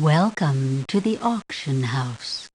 Welcome to the auction house.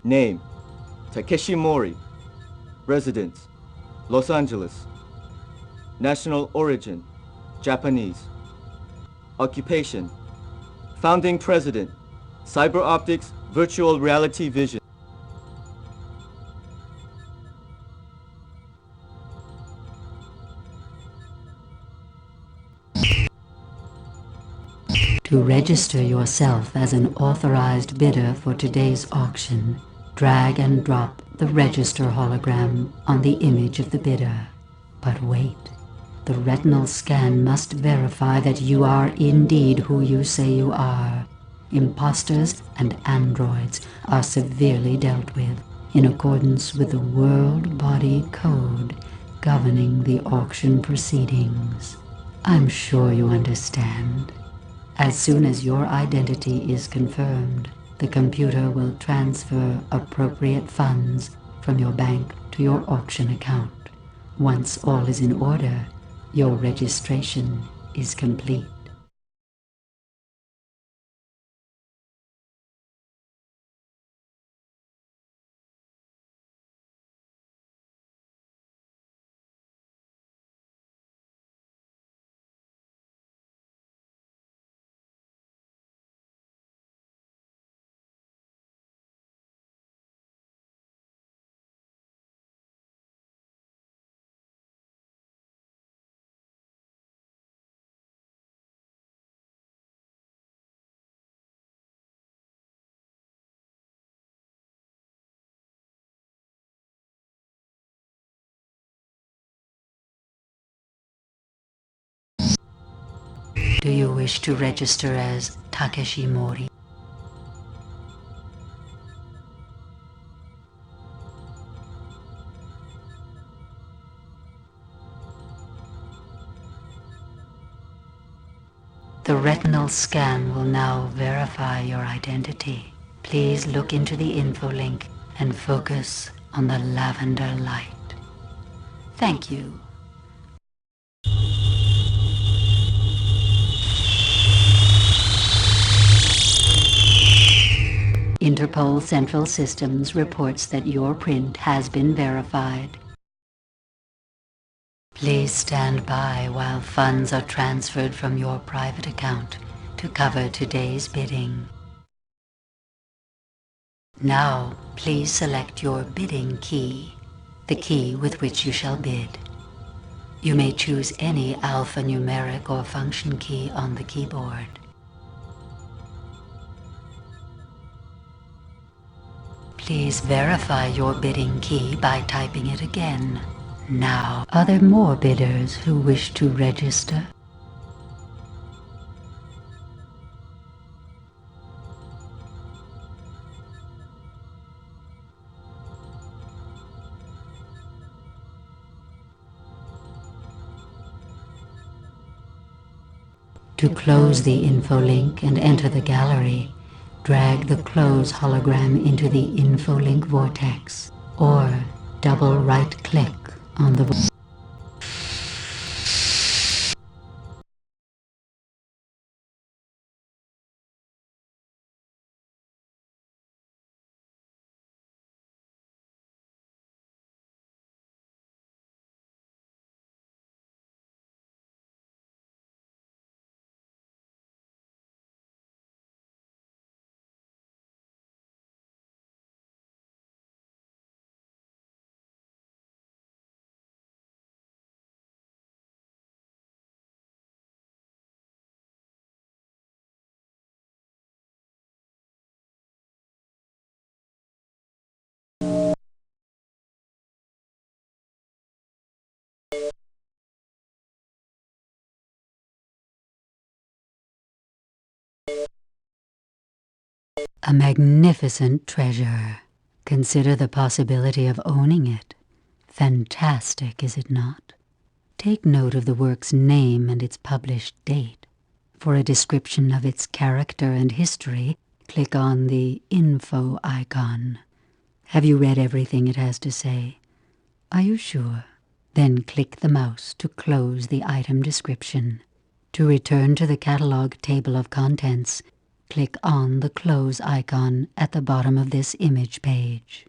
Name: Takeshi Mori. Residence: Los Angeles. National origin: Japanese. Occupation: Founding President, Cyber Optics Virtual Reality Vision. To register yourself as an authorized bidder for today's auction, drag and drop the register hologram on the image of the bidder. But wait, the retinal scan must verify that you are indeed who you say you are. Imposters and androids are severely dealt with in accordance with the World Body Code governing the auction proceedings. I'm sure you understand. As soon as your identity is confirmed, the computer will transfer appropriate funds from your bank to your auction account. Once all is in order, your registration is complete. Do you wish to register as Takeshi Mori? The retinal scan will now verify your identity. Please look into the info link and focus on the lavender light. Thank you. Interpol Central Systems reports that your print has been verified. Please stand by while funds are transferred from your private account to cover today's bidding. Now, please select your bidding key, the key with which you shall bid. You may choose any alphanumeric or function key on the keyboard. Please verify your bidding key by typing it again. Now, are there more bidders who wish to register? To close the info link and enter the gallery, drag the close hologram into the info link vortex, or double right-click on the A magnificent treasure. Consider the possibility of owning it. Fantastic, is it not? Take note of the work's name and its published date. For a description of its character and history, click on the info icon. Have you read everything it has to say? Are you sure? Then click the mouse to close the item description. To return to the catalog table of contents, click on the close icon at the bottom of this image page.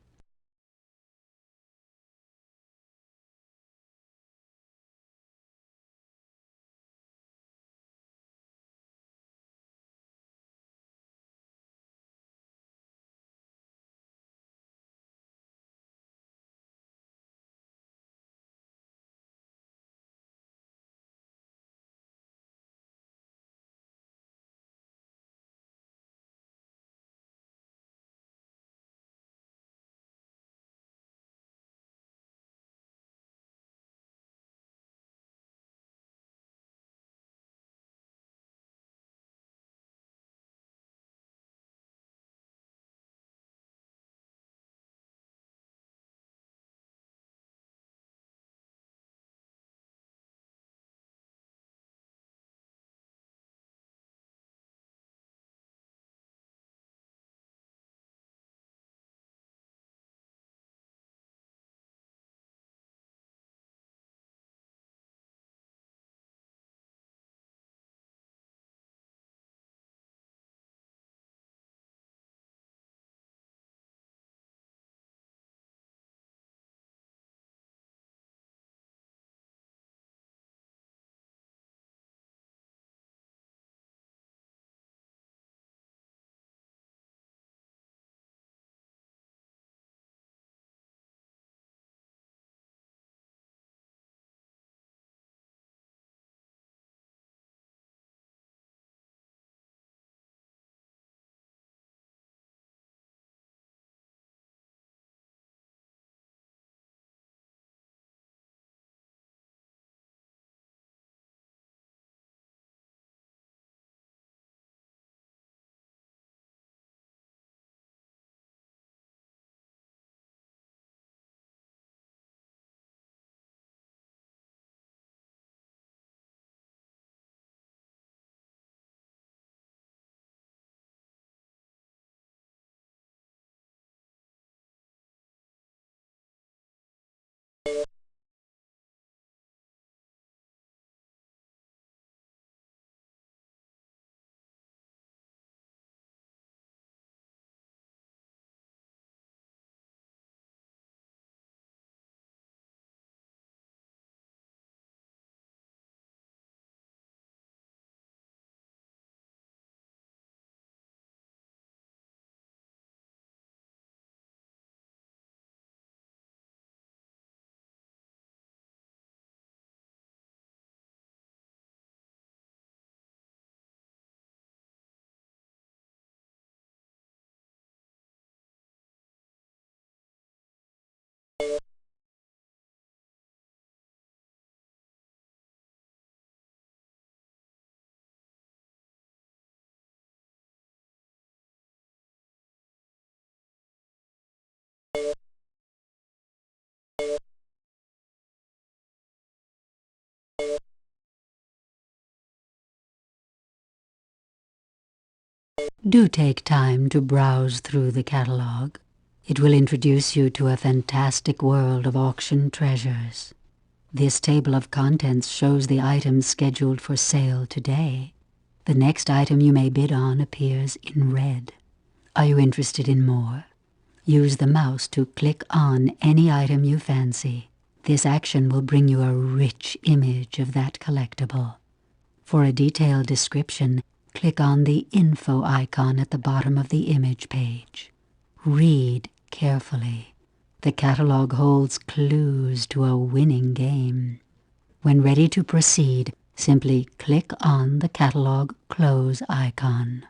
Do take time to browse through the catalog. It will introduce you to a fantastic world of auction treasures. This table of contents shows the items scheduled for sale today. The next item you may bid on appears in red. Are you interested in more? Use the mouse to click on any item you fancy. This action will bring you a rich image of that collectible. For a detailed description, click on the info icon at the bottom of the image page. Read carefully. The catalog holds clues to a winning game. When ready to proceed, simply click on the catalog close icon.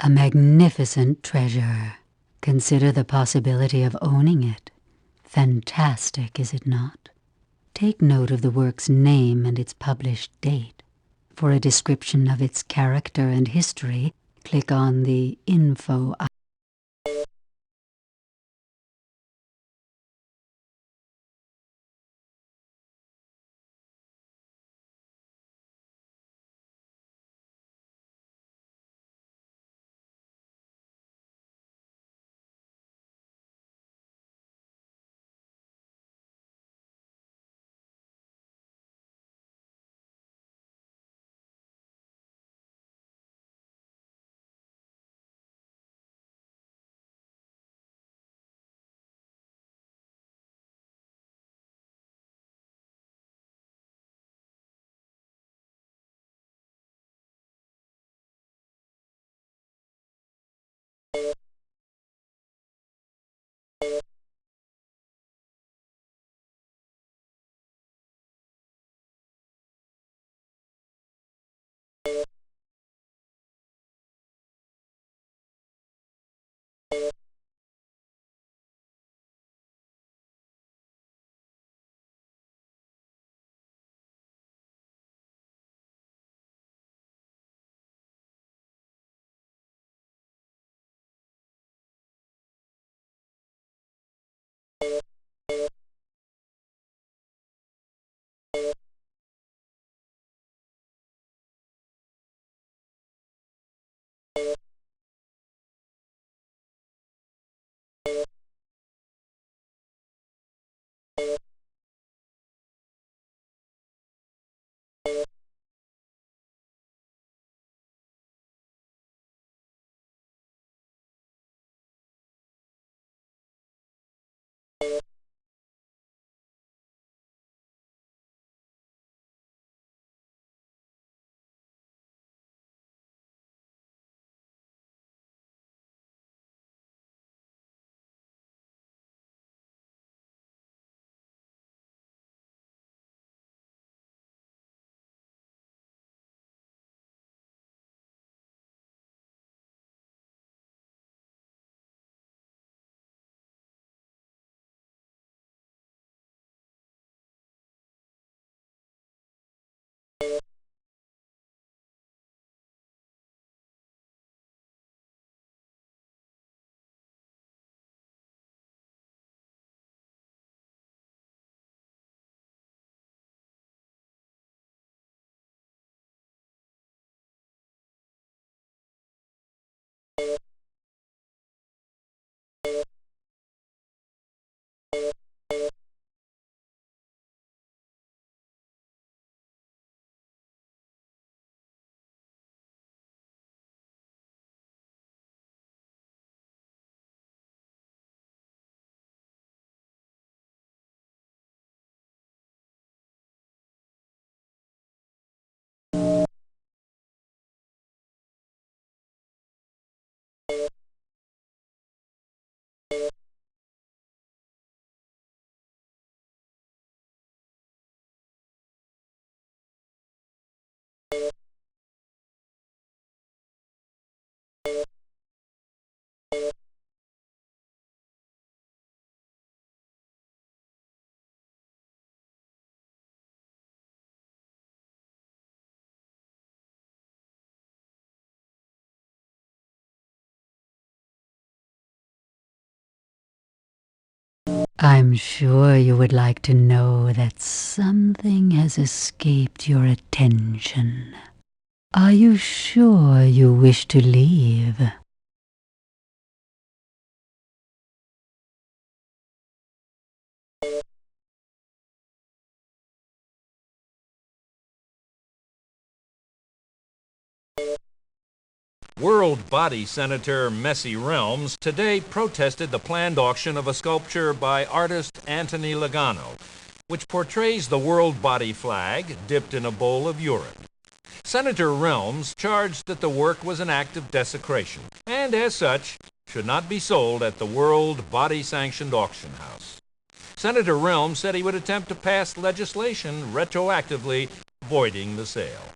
A magnificent treasure. Consider the possibility of owning it. Fantastic, is it not? Take note of the work's name and its published date. For a description of its character and history, click on the info icon. I'm sure you would like to know that something has escaped your attention. Are you sure you wish to leave? World Body Senator Messy Realms today protested the planned auction of a sculpture by artist Anthony Logano, which portrays the World Body flag dipped in a bowl of urine. Senator Realms charged that the work was an act of desecration, and as such, should not be sold at the World Body Sanctioned Auction House. Senator Realms said he would attempt to pass legislation retroactively voiding the sale.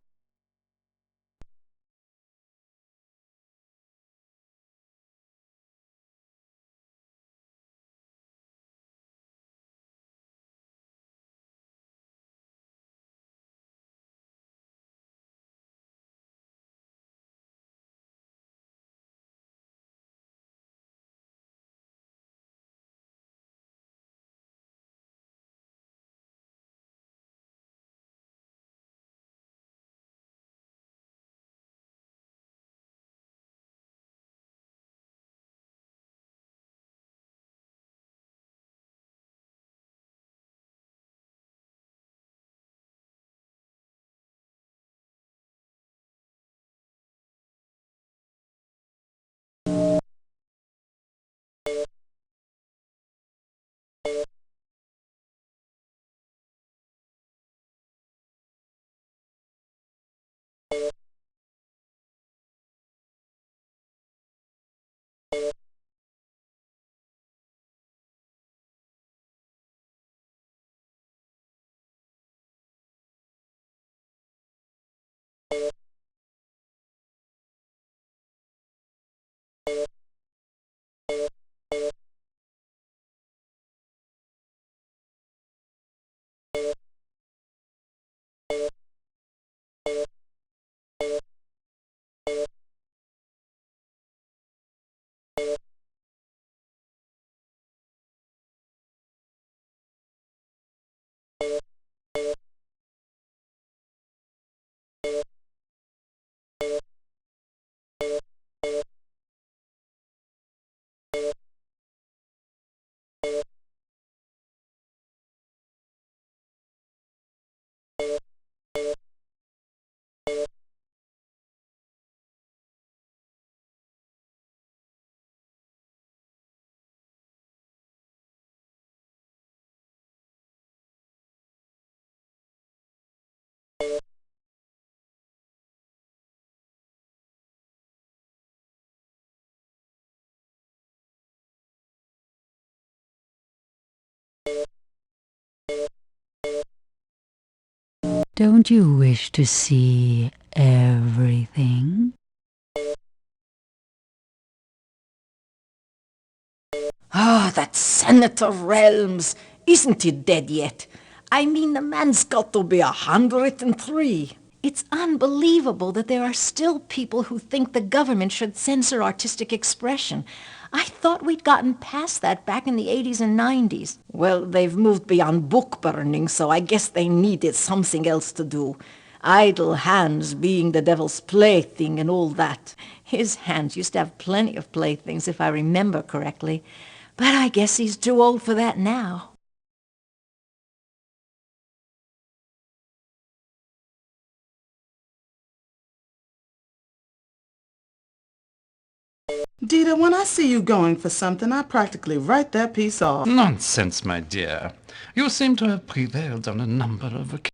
Don't you wish to see everything? Ah, that Senator Realms. Isn't he dead yet? I mean, the man's got to be 103. It's unbelievable that there are still people who think the government should censor artistic expression. I thought we'd gotten past that back in the 80s and 90s. Well, they've moved beyond book burning, so I guess they needed something else to do. Idle hands being the devil's plaything and all that. His hands used to have plenty of playthings, if I remember correctly. But I guess he's too old for that now. Dita, when I see you going for something, I practically write that piece off. Nonsense, my dear. You seem to have prevailed on a number of occasions.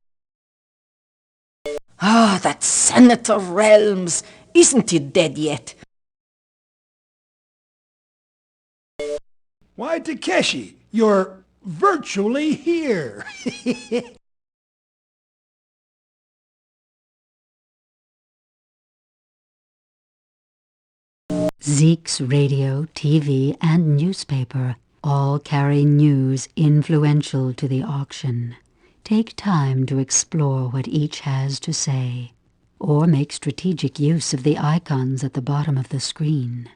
Ah, that Senator Realms. Isn't he dead yet? Why, Takeshi, you're virtually here. Zeke's radio, TV, and newspaper all carry news influential to the auction. Take time to explore what each has to say, or make strategic use of the icons at the bottom of the screen.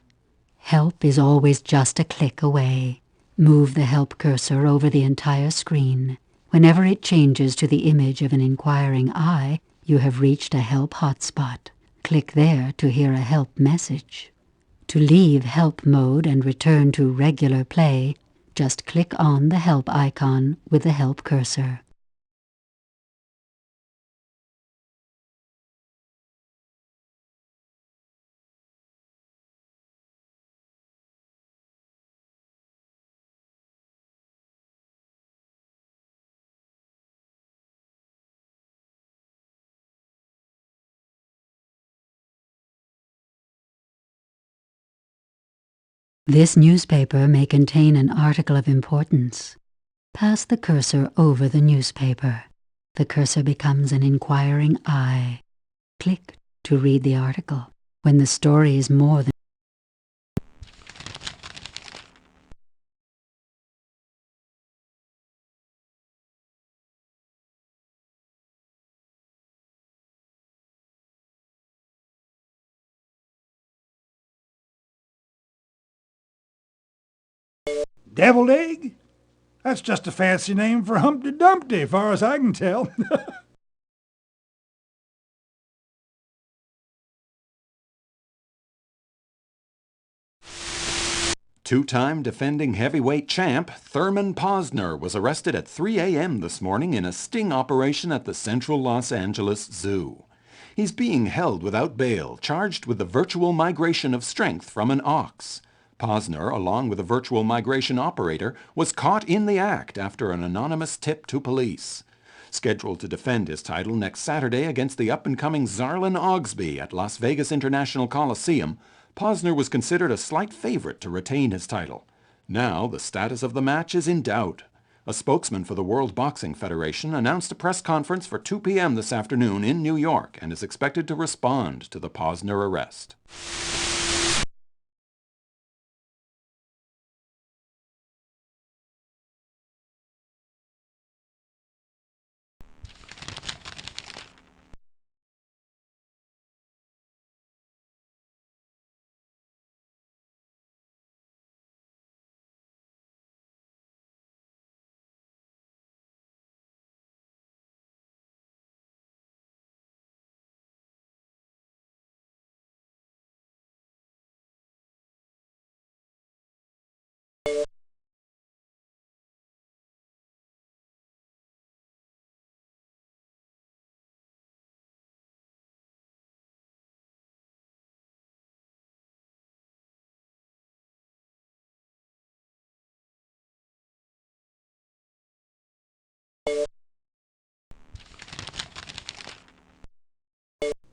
Help is always just a click away. Move the help cursor over the entire screen. Whenever it changes to the image of an inquiring eye, you have reached a help hotspot. Click there to hear a help message. To leave help mode and return to regular play, just click on the help icon with the help cursor. This newspaper may contain an article of importance. Pass the cursor over the newspaper. The cursor becomes an inquiring eye. Click to read the article. When the story is more than Deviled egg? That's just a fancy name for Humpty Dumpty, far as I can tell. Two-time defending heavyweight champ Thurman Posner was arrested at 3 a.m. this morning in a sting operation at the Central Los Angeles Zoo. He's being held without bail, charged with the virtual migration of strength from an ox. Posner, along with a virtual migration operator, was caught in the act after an anonymous tip to police. Scheduled to defend his title next Saturday against the up-and-coming Zarlin Ogsby at Las Vegas International Coliseum, Posner was considered a slight favorite to retain his title. Now the status of the match is in doubt. A spokesman for the World Boxing Federation announced a press conference for 2 p.m. this afternoon in New York and is expected to respond to the Posner arrest.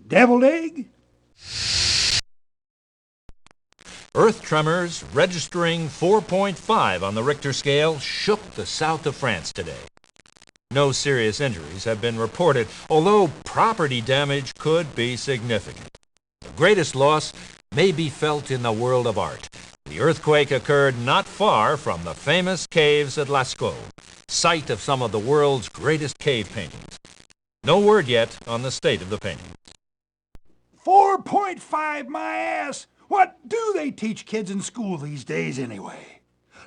Deviled egg? Earth tremors registering 4.5 on the Richter scale shook the south of France today. No serious injuries have been reported, although property damage could be significant. The greatest loss may be felt in the world of art. The earthquake occurred not far from the famous caves at Lascaux, site of some of the world's greatest cave paintings. No word yet on the state of the painting. 4.5 my ass! What do they teach kids in school these days anyway?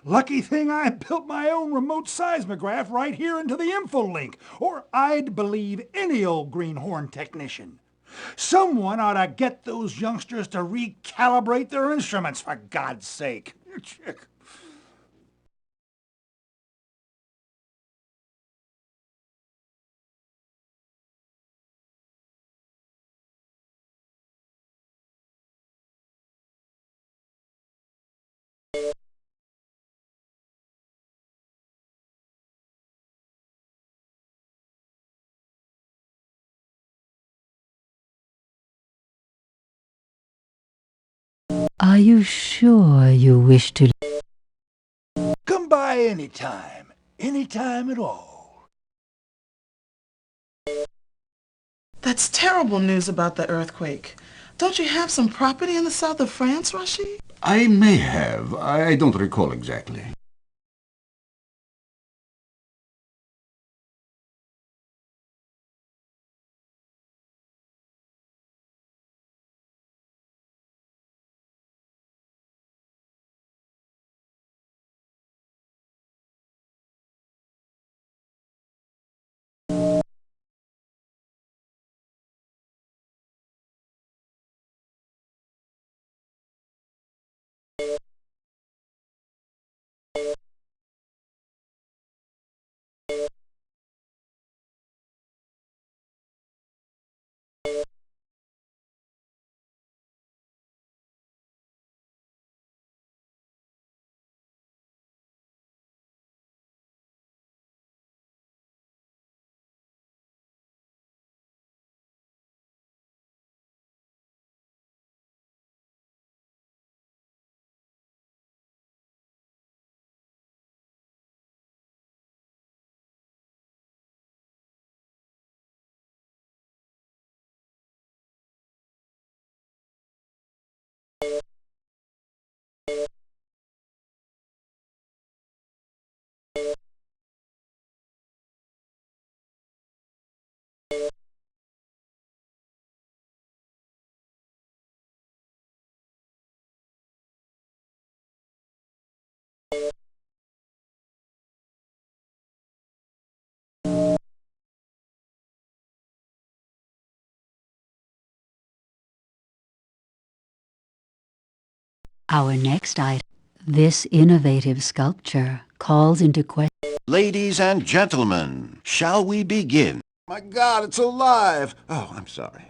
Lucky thing I built my own remote seismograph right here into the info link, or I'd believe any old greenhorn technician. Someone ought to get those youngsters to recalibrate their instruments, for God's sake. Are you sure you wish to? Come by anytime at all. That's terrible news about the earthquake. Don't you have some property in the south of France, Rashid? I may have. I don't recall exactly. Our next item. This innovative sculpture calls into question. Ladies and gentlemen, shall we begin? My God, it's alive! Oh, I'm sorry.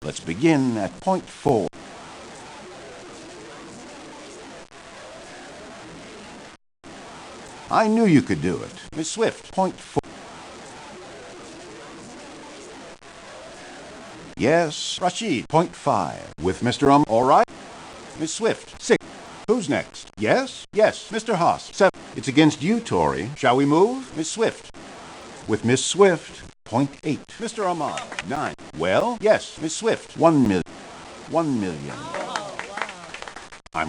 Let's begin at point 4. I knew you could do it. Miss Swift, point 4. Yes, Rashid, point 5. With Mr. All right. Miss Swift, 6. Who's next? Yes, Mr. Haas, 7. It's against you, Tori. Shall we move? Miss Swift. With Miss Swift, point 8. Mr. Ahmad, 9. Well, yes, Miss Swift, 1 million. 1 million. I'm...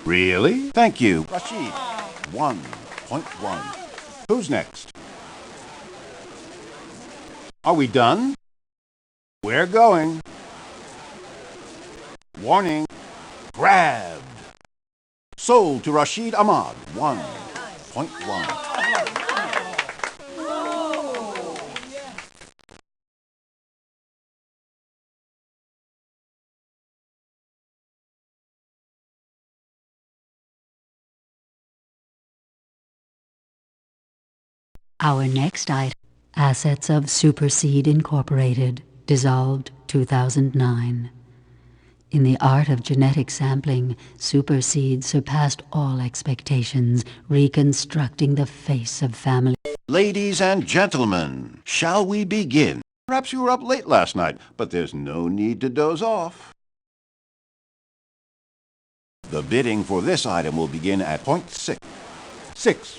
Really? Thank you. Rashid, 1.1. Who's next? Are we done? We're going. Warning. Grabbed. Sold to Rashid Ahmad, 1.1. Our next item. Assets of Superseed Incorporated, dissolved 2009. In the art of genetic sampling, Superseed surpassed all expectations, reconstructing the face of family. Ladies and gentlemen, shall we begin? Perhaps you were up late last night, but there's no need to doze off. The bidding for this item will begin at point 6. 6.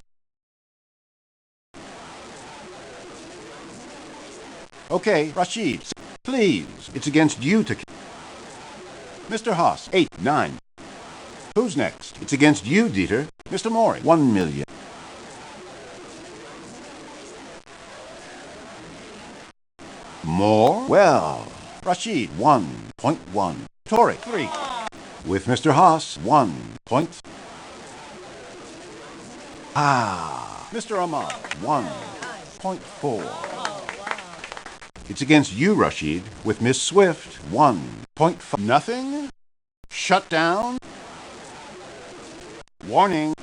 Okay, Rashid, please. It's against you to... Mr. Haas, 8, 9. Who's next? It's against you, Dieter. Mr. Maury, 1 million. More? Well, Rashid, 1.1. Tori, 3. With Mr. Haas, 1. Ah, Mr. Ahmad, 1.4. It's against you, Rashid, with Miss Swift, 1.5. Nothing? Shut down? Warning.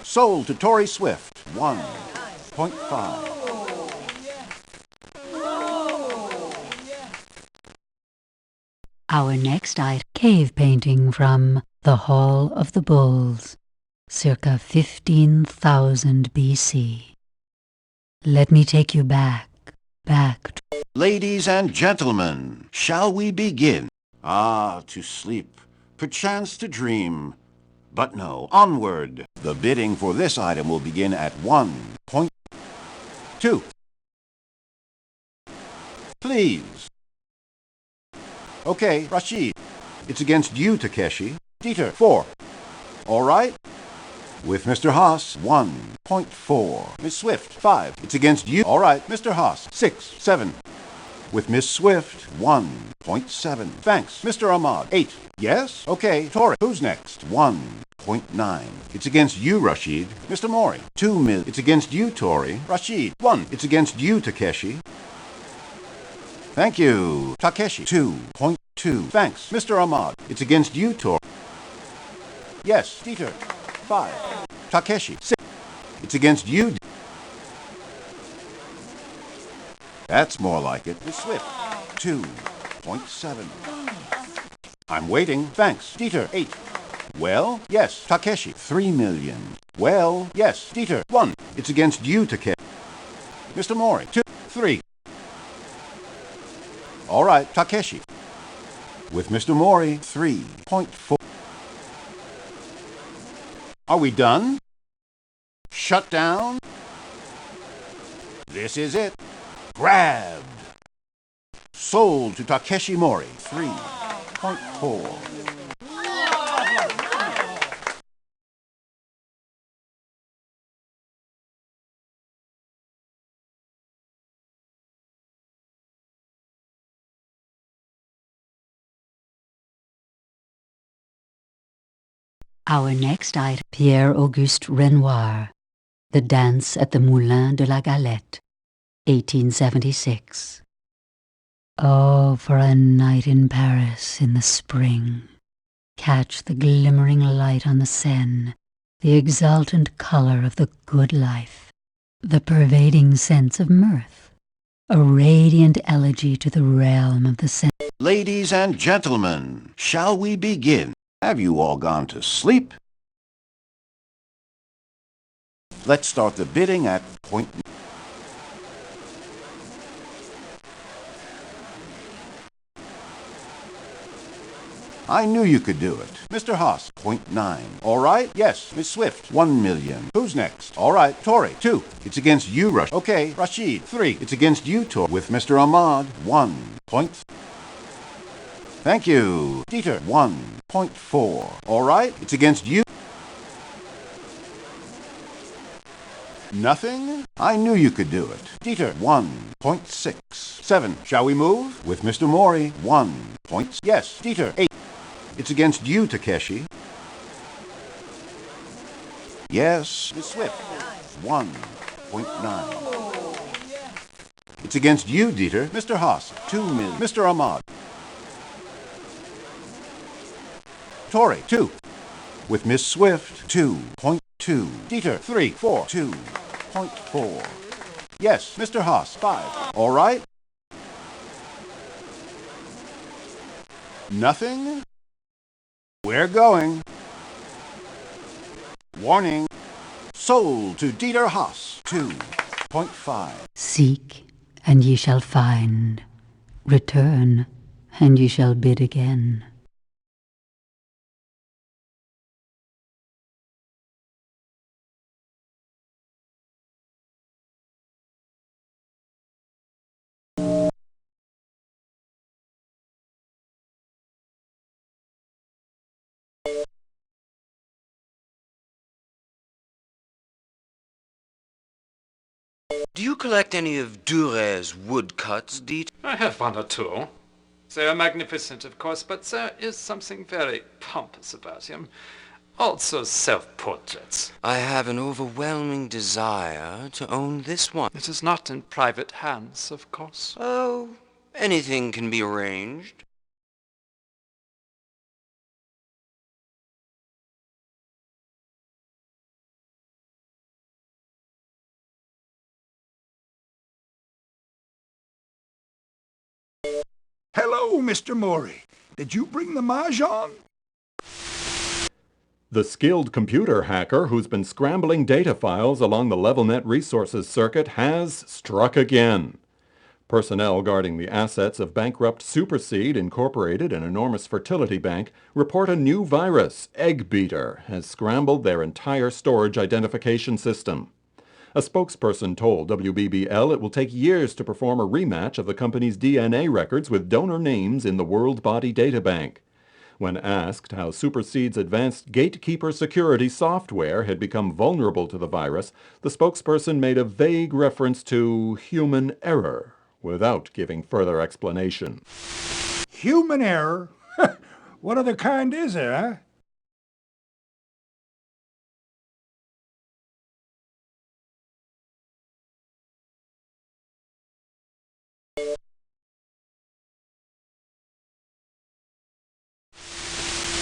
Sold to Tory Swift, 1.5. Our next item, cave painting from the Hall of the Bulls, circa 15,000 BC. Let me take you back to... Ladies and gentlemen, shall we begin? Ah, to sleep, perchance to dream. But no, onward. The bidding for this item will begin at 1.2. Please. Okay, Rashid. It's against you, Takeshi. Dieter, 4. All right? With Mr. Haas, 1.4. Miss Swift, 5. It's against you. All right, Mr. Haas, 6, 7. With Miss Swift, 1.7. Thanks. Mr. Ahmad, 8. Yes? Okay. Tori, who's next? 1.9. It's against you, Rashid. Mr. Mori, 2 mil. It's against you, Tori. Rashid, 1. It's against you, Takeshi. Thank you. Takeshi, 2.2. Thanks. Mr. Ahmad, it's against you, Tori. Yes. Dieter, 5. Takeshi, 6. It's against you. That's more like it. Miss Swift, 2.7. I'm waiting. Thanks. Dieter, 8. Well, yes. Takeshi, 3 million. Well, yes. Dieter, 1. It's against you, Takeshi. Mr. Mori, 2, 3. All right, Takeshi. With Mr. Mori, 3.4. Are we done? Shut down? This is it. Grabbed. Sold to Takeshi Mori, 3.4. Our next item, Pierre-Auguste Renoir, The Dance at the Moulin de la Galette, 1876. Oh, for a night in Paris in the spring. Catch the glimmering light on the Seine, the exultant color of the good life, the pervading sense of mirth, a radiant elegy to the realm of the Seine. Ladies and gentlemen, shall we begin? Have you all gone to sleep? Let's start the bidding at point. I knew you could do it. Mr. Haas, 0.9. All right? Yes. Miss Swift, 1 million. Who's next? All right. Tori, 2. It's against you, Rush. Okay. Rashid, 3. It's against you, Tori. With Mr. Ahmad, 1. Thank you. Dieter, 1.4. All right. It's against you. Nothing? I knew you could do it. Dieter, 1.6. 7. Shall we move? With Mr. Mori, 1. Yes. Dieter, 8. It's against you, Takeshi. Yes. Miss Swift, 1.9. It's against you, Dieter. Mr. Haas, 2 million. Mr. Ahmad. Tori, 2. With Miss Swift, 2.2. Dieter, 3, 4, 2.4. Yes, Mr. Haas, 5. All right. Nothing? We're going. Warning. Sold to Dieter Haas, 2.5. Seek, and ye shall find. Return, and ye shall bid again. Do you collect any of Durer's woodcuts, Diet? I have 1 or 2. They are magnificent, of course, but there is something very pompous about him. Also self-portraits. I have an overwhelming desire to own this one. It is not in private hands, of course. Oh, anything can be arranged. Hello, Mr. Mori. Did you bring the mahjong? The skilled computer hacker who's been scrambling data files along the LevelNet resources circuit has struck again. Personnel guarding the assets of bankrupt Superseed Incorporated, an enormous fertility bank, report a new virus, Egg Beater, has scrambled their entire storage identification system. A spokesperson told WBBL it will take years to perform a rematch of the company's DNA records with donor names in the World Body Data Bank. When asked how Superseed's advanced gatekeeper security software had become vulnerable to the virus, the spokesperson made a vague reference to human error, without giving further explanation. Human error? What other kind is there, huh?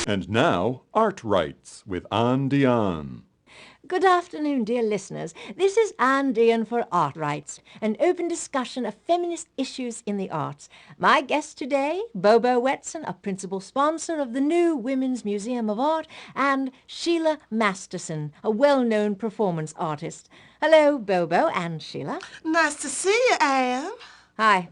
And now, Art Rights with Anne Dion. Good afternoon, dear listeners. This is Anne Dean for Art Rights, an open discussion of feminist issues in the arts. My guest today, Bobo Wetson, a principal sponsor of the new Women's Museum of Art, and Sheila Masterson, a well-known performance artist. Hello, Bobo and Sheila. Nice to see you, Anne. Hi.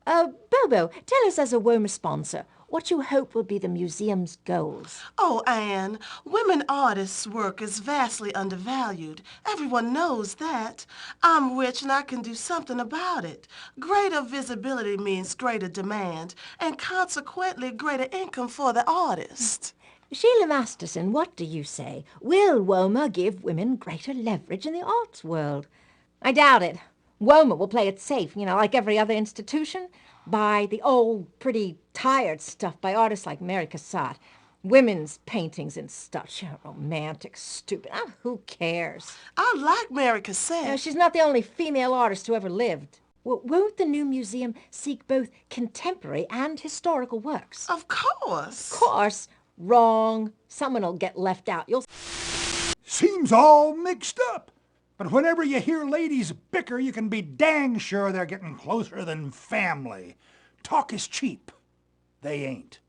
Bobo, tell us as a WOMA sponsor, what you hope will be the museum's goals. Oh, Anne, women artists' work is vastly undervalued. Everyone knows that. I'm rich and I can do something about it. Greater visibility means greater demand and consequently greater income for the artist. Sheila Masterson, what do you say? Will WOMA give women greater leverage in the arts world? I doubt it. WOMA will play it safe, like every other institution. Buy the old, pretty, tired stuff by artists like Mary Cassatt. Women's paintings and stuff. Romantic, stupid. Who cares? I like Mary Cassatt. She's not the only female artist who ever lived. Won't the new museum seek both contemporary and historical works? Of course. Of course. Wrong. Someone will get left out. Seems all mixed up. But whenever you hear ladies bicker, you can be dang sure they're getting closer than family. Talk is cheap. They ain't.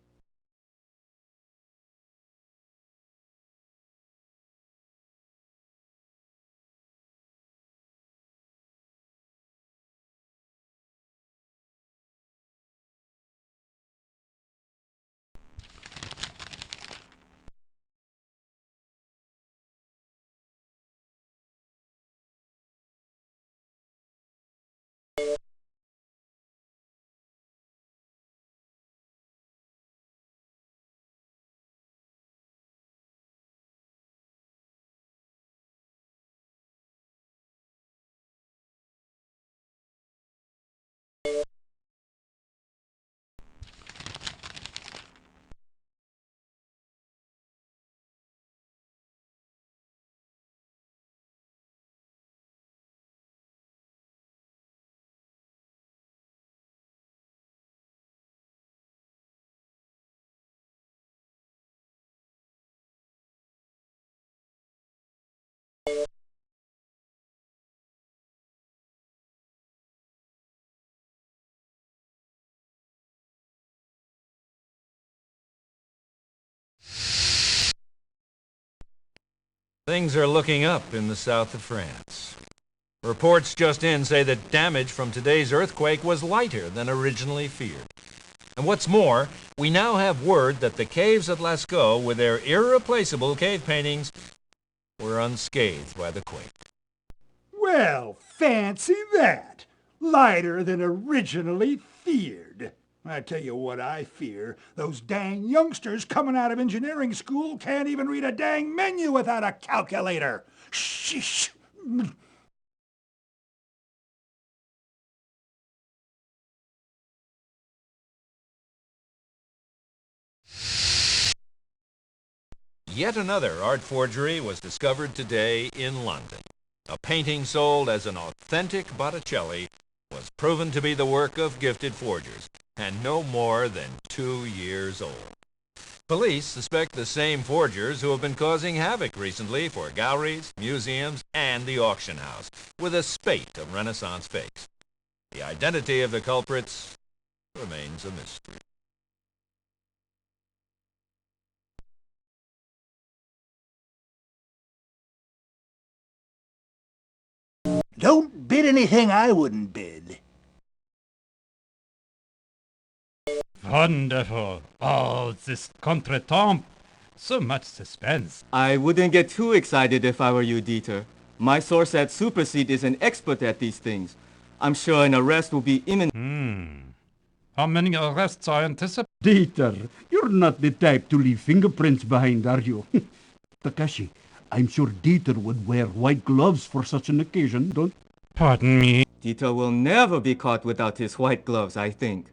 Things are looking up in the south of France. Reports just in say that damage from today's earthquake was lighter than originally feared. And what's more, we now have word that the caves at Lascaux, with their irreplaceable cave paintings, were unscathed by the quake. Well, fancy that. Lighter than originally feared. I tell you what I fear. Those dang youngsters coming out of engineering school can't even read a dang menu without a calculator. Shh. Yet another art forgery was discovered today in London. A painting sold as an authentic Botticelli was proven to be the work of gifted forgers, and no more than 2 years old. Police suspect the same forgers who have been causing havoc recently for galleries, museums, and the auction house, with a spate of Renaissance fakes. The identity of the culprits remains a mystery. Don't bid anything I wouldn't bid. Wonderful. Oh, this contretemps. So much suspense. I wouldn't get too excited if I were you, Dieter. My source at Superseed is an expert at these things. I'm sure an arrest will be imminent. How many arrests are anticipated? Dieter, you're not the type to leave fingerprints behind, are you? Takashi, I'm sure Dieter would wear white gloves for such an occasion, don't? Pardon me. Dieter will never be caught without his white gloves, I think.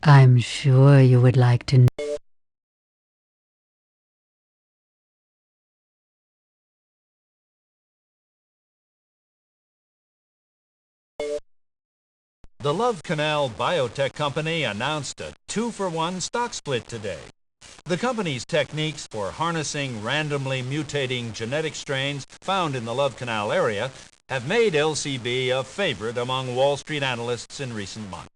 I'm sure you would like to know. The Love Canal Biotech Company announced a 2-for-1 stock split today. The company's techniques for harnessing randomly mutating genetic strains found in the Love Canal area have made LCB a favorite among Wall Street analysts in recent months.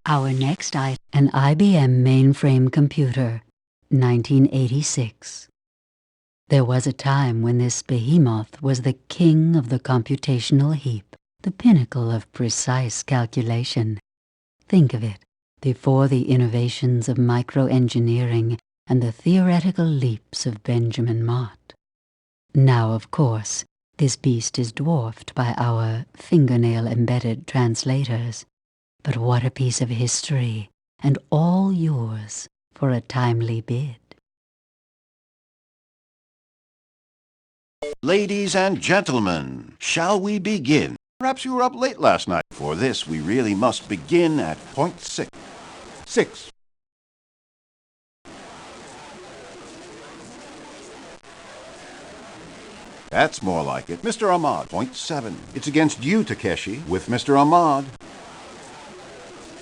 Our next item, an IBM mainframe computer, 1986. There was a time when this behemoth was the king of the computational heap, the pinnacle of precise calculation. Think of it, before the innovations of microengineering and the theoretical leaps of Benjamin Mott. Now, of course, this beast is dwarfed by our fingernail-embedded translators. But what a piece of history, and all yours for a timely bid. Ladies and gentlemen, shall we begin? Perhaps you were up late last night. For this, we really must begin at point 6. 6. That's more like it. Mr. Ahmad, point 7. It's against you, Takeshi, with Mr. Ahmad.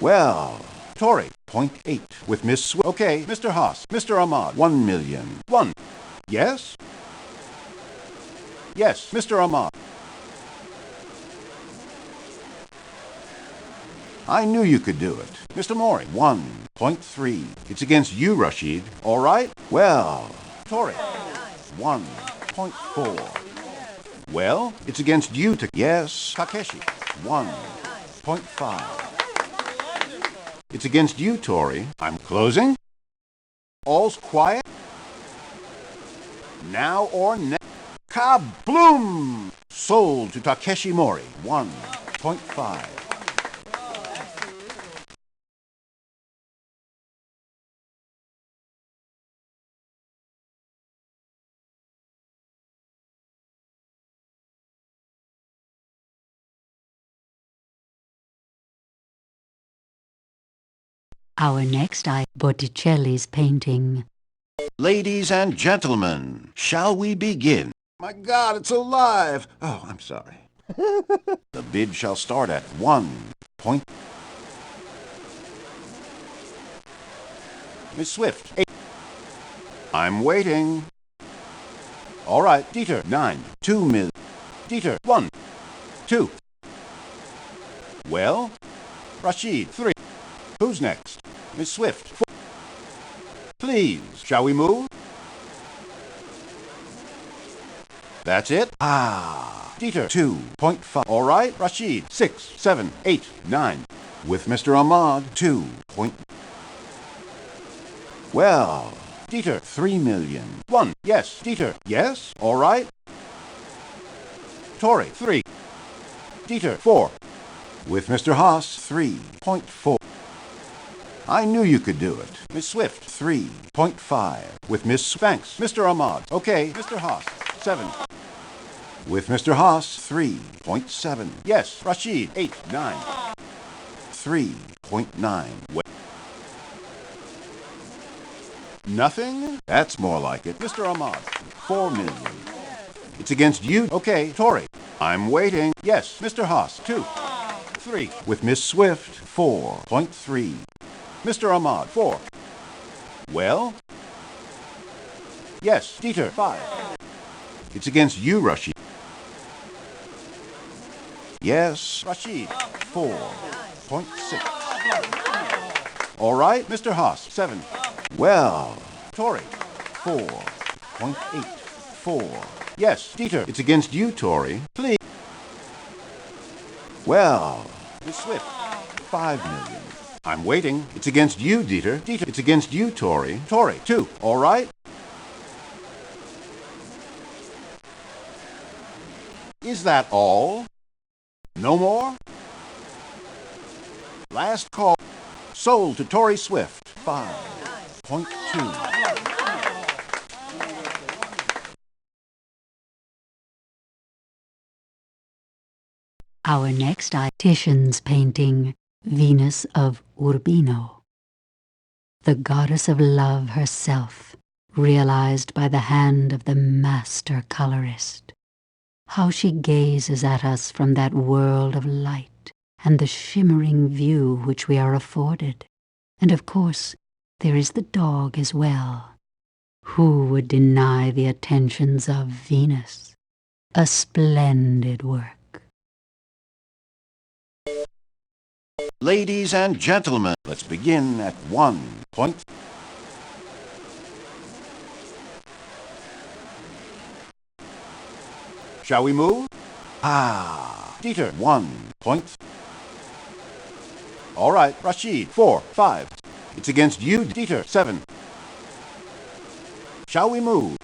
Well, Tori, point 8, with Miss Swift. Okay, Mr. Haas, Mr. Ahmad, 1 million. 1. Yes? Yes, Mr. Ahmad. I knew you could do it. Mr. Mori, 1.3. It's against you, Rashid. All right? Well, Tori, 1.4. Well, it's against you to... Yes, Takeshi, 1.5. It's against you, Tori. I'm closing. All's quiet. Now or never. Kabloom! Sold to Takeshi Mori, 1.5. Our next Botticelli's painting. Ladies and gentlemen, shall we begin? My God, it's alive! Oh, I'm sorry. The bid shall start at 1 point. Miss Swift, 8. I'm waiting. All right, Dieter, 9. 2 million. Dieter, 1. 2. Well? Rashid, 3. Who's next? Miss Swift, 4. Please, shall we move? That's it? Dieter, 2.5. All right, Rashid, 6, 7, 8, 9. With Mr. Ahmad, 2. Well, Dieter, 3 million. 1. Yes, Dieter. Yes, all right. Tori, 3. Dieter, 4. With Mr. Haas, 3.4. I knew you could do it. Miss Swift, 3.5. With Miss... Thanks, Mr. Ahmad. Okay, Mr. Haas, 7. With Mr. Haas, 3.7. Yes, Rashid, 8, 9. 3.9. Nothing? That's more like it. Mr. Ahmad, 4 million. It's against you. Okay, Tori. I'm waiting. Yes, Mr. Haas, 2. 3. With Miss Swift, 4.3. Mr. Ahmad, 4. Well? Yes, Dieter, 5. It's against you, Rashid. Yes, Rashid, 4.6. All right, Mr. Haas, 7. Well, Tori, 4.8. 4. Yes, Dieter, it's against you, Tori. Please. Well, Miss Swift, 5 million. I'm waiting. It's against you, Dieter. Dieter, it's against you, Tori. Tori, 2. All right? Is that all? No more? Last call. Sold to Tori Swift, 5.2. Our next Titian's painting, Venus of Urbino. The goddess of love herself, realized by the hand of the master colorist. How she gazes at us from that world of light and the shimmering view which we are afforded. And of course, there is the dog as well. Who would deny the attentions of Venus? A splendid work. Ladies and gentlemen, let's begin at 1 point. Shall we move? Dieter, 1 point. All right, Rashid, 4, 5. It's against you, Dieter, 7. Shall we move?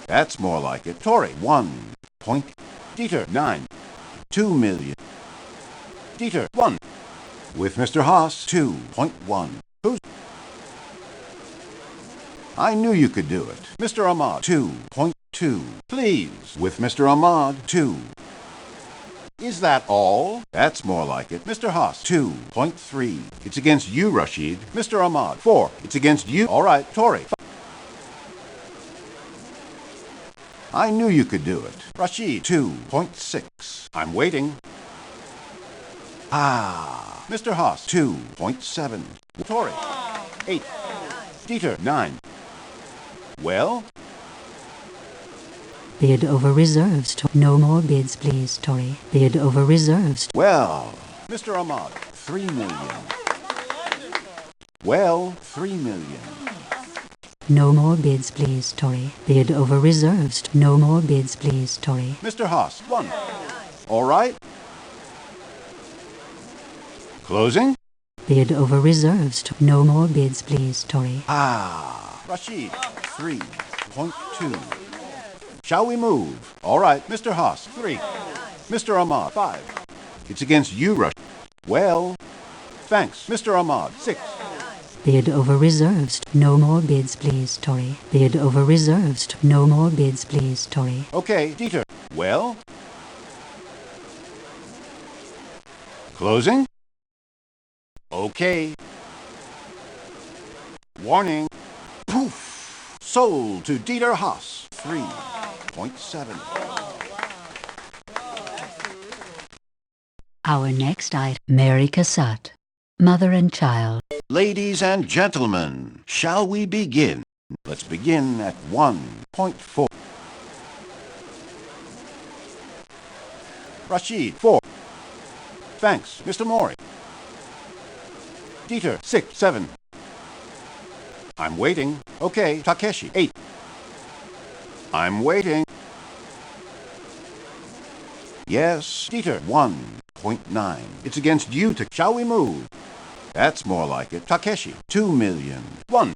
That's more like it. Tori, 1 point. Dieter, 9. 2 million. Dieter, 1. With Mr. Haas, 2.1. Who's... I knew you could do it. Mr. Ahmad, 2.2. Please. With Mr. Ahmad, 2. Is that all? That's more like it. Mr. Haas, 2.3. It's against you, Rashid. Mr. Ahmad, 4. It's against you. All right, Tori. I knew you could do it. Rashid, 2.6. I'm waiting. Mr. Haas, 2.7. Tori, 8. Dieter, 9. Well? Bid over reserves. No more bids, please, Tori. Bid over reserves. Well, Mr. Ahmad, 3 million. Well, 3 million. No more bids, please, Tori. Bid over reserves. No more bids, please, Tori. Mr. Haas, 1. All right. Closing? Bid over reserves. No more bids, please, Tori. Rashid, 3.2. Shall we move? All right, Mr. Haas, 3. Mr. Ahmad, 5. It's against you, Rashid. Well, thanks, Mr. Ahmad, 6. Bid over reserves. No more bids, please, Tori. Bid over reserves. No more bids, please, Tori. Okay, Dieter. Well? Closing? Okay. Warning. Poof. Sold to Dieter Haas. 3.7. Our next item, Mary Cassatt, mother and child. Ladies and gentlemen, shall we begin? Let's begin at 1.4. Rashid, 4. Thanks, Mr. Mori. Dieter, 6, 7. I'm waiting. Okay, Takeshi, 8. I'm waiting. Yes, Dieter, 1.9. It's against you to... Shall we move? That's more like it. Takeshi, 2 million. 1.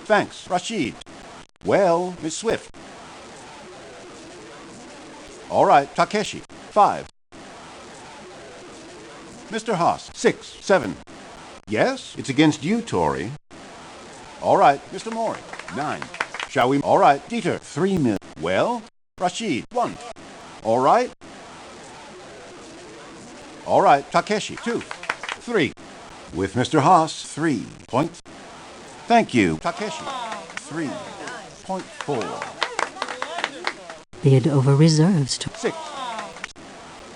Thanks, Rashid. Well, Miss Swift. All right, Takeshi, 5. Mr. Haas, 6, 7. Yes, it's against you, Tori. All right, Mr. Mori, 9. Shall we? All right, Dieter, 3 million. Well, Rashid, 1. All right. All right, Takeshi, 2, 3. With Mr. Haas, 3. Thank you, Takeshi, 3.4. Bid over reserves to 6.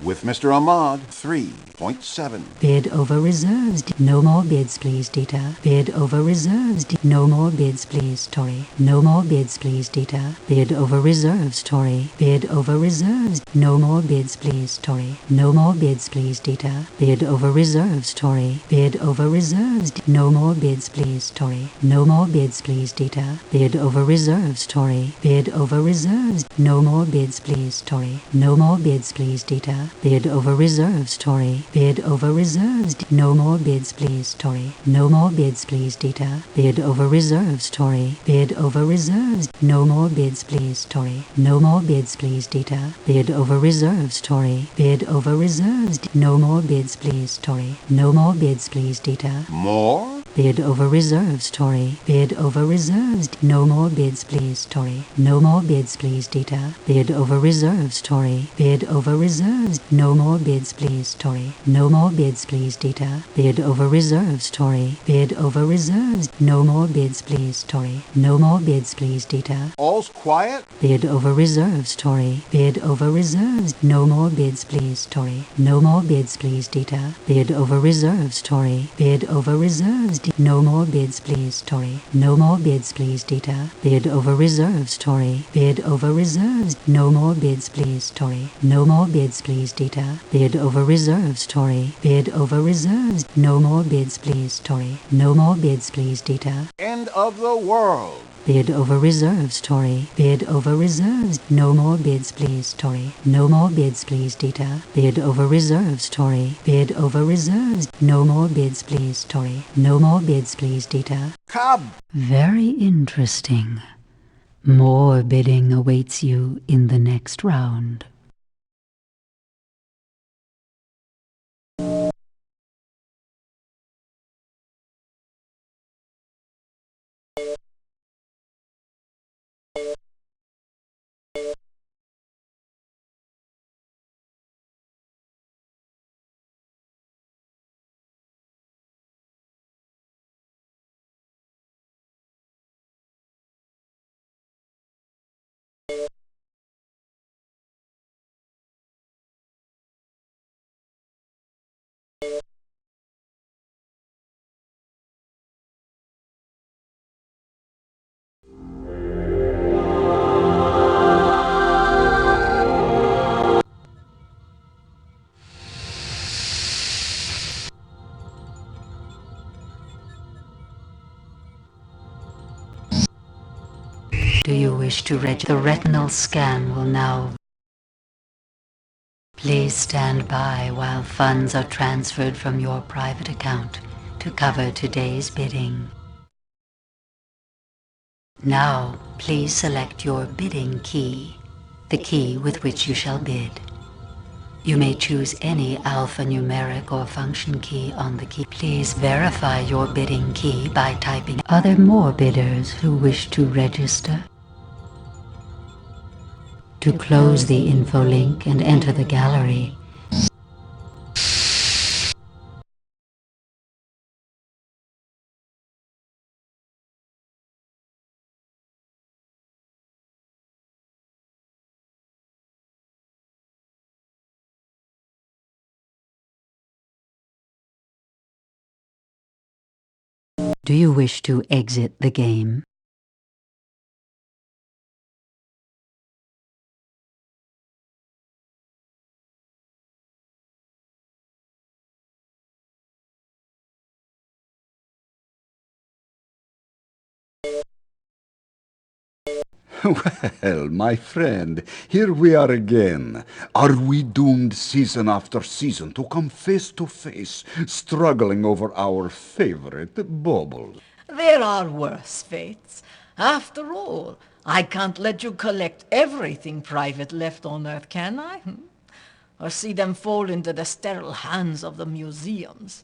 With Mr. Ahmad, 3.7. Bid over reserves. No more bids, please, Dieter. Bid over reserves. No more bids, please, Tori. No more bids, please, Dieter. Bid over reserves, Tori. Bid over reserves. No more bids, please, Tori. No more bids, please, Dieter. Bid over reserves, Tori. Bid over reserves. No more bids, please, Tori. No more bids, please, Dieter. Bid over reserves, Tori. Bid over reserves. No more bids, please, Tori. No more bids, please, Dieter. Bid over reserves, Tori. Bid over reserves. No more bids, please, Tori. No more bids, please, Dieter. Bid over reserves, Tori. Bid over reserves. No more bids, please, Tori. No more bids, please, Dieter. Bid over reserves, Tori. Bid over reserves. No more bids, please, Tori. No more bids, please, Dieter. More? Bid over reserves, Tori. Bid over reserves. No more bids, please, Tori. No more bids, please, Dieter. Bid over reserves, Tori. Bid over reserves. No more bids, please, Tori. No more bids, please, Dieter. Bid over reserves, Tori. Bid over reserves. No more bids, please, Tori. No more bids, please, Dieter. All's quiet? Bid over reserves, Tori. Bid over reserves. No more bids, please, Tori. No more bids, please, Dieter. Bid over reserves, Tori. Bid over reserves. No more bids, please, Tori. No more bids, please, Dieter. Bid over reserves, Tori. Bid over reserves. No more bids, please, Tori. No more bids, please, Dieter. Bid over reserves, Tori. Bid over reserves. No more bids, please, Tori. No more bids, please, Dieter. End of the world. Bid over reserves, Tori. Bid over reserves. No more bids, please, Tori. No more bids, please, Dieter. Bid over reserves, Tori. Bid over reserves. No more bids, please, Tori. No more bids, please, Dieter. Cobb. Very interesting. More bidding awaits you in the next round. Do you wish to register? The retinal scan will now. Please stand by while funds are transferred from your private account to cover today's bidding. Now, please select your bidding key, the key with which you shall bid. You may choose any alphanumeric or function key on the key. Please verify your bidding key by typing. Are there more bidders who wish to register? To close the info link and enter the gallery, Do you wish to exit the game? Well, my friend, here we are again. Are we doomed season after season to come face to face, struggling over our favorite baubles? There are worse fates. After all, I can't let you collect everything private left on Earth, can I? Or see them fall into the sterile hands of the museums.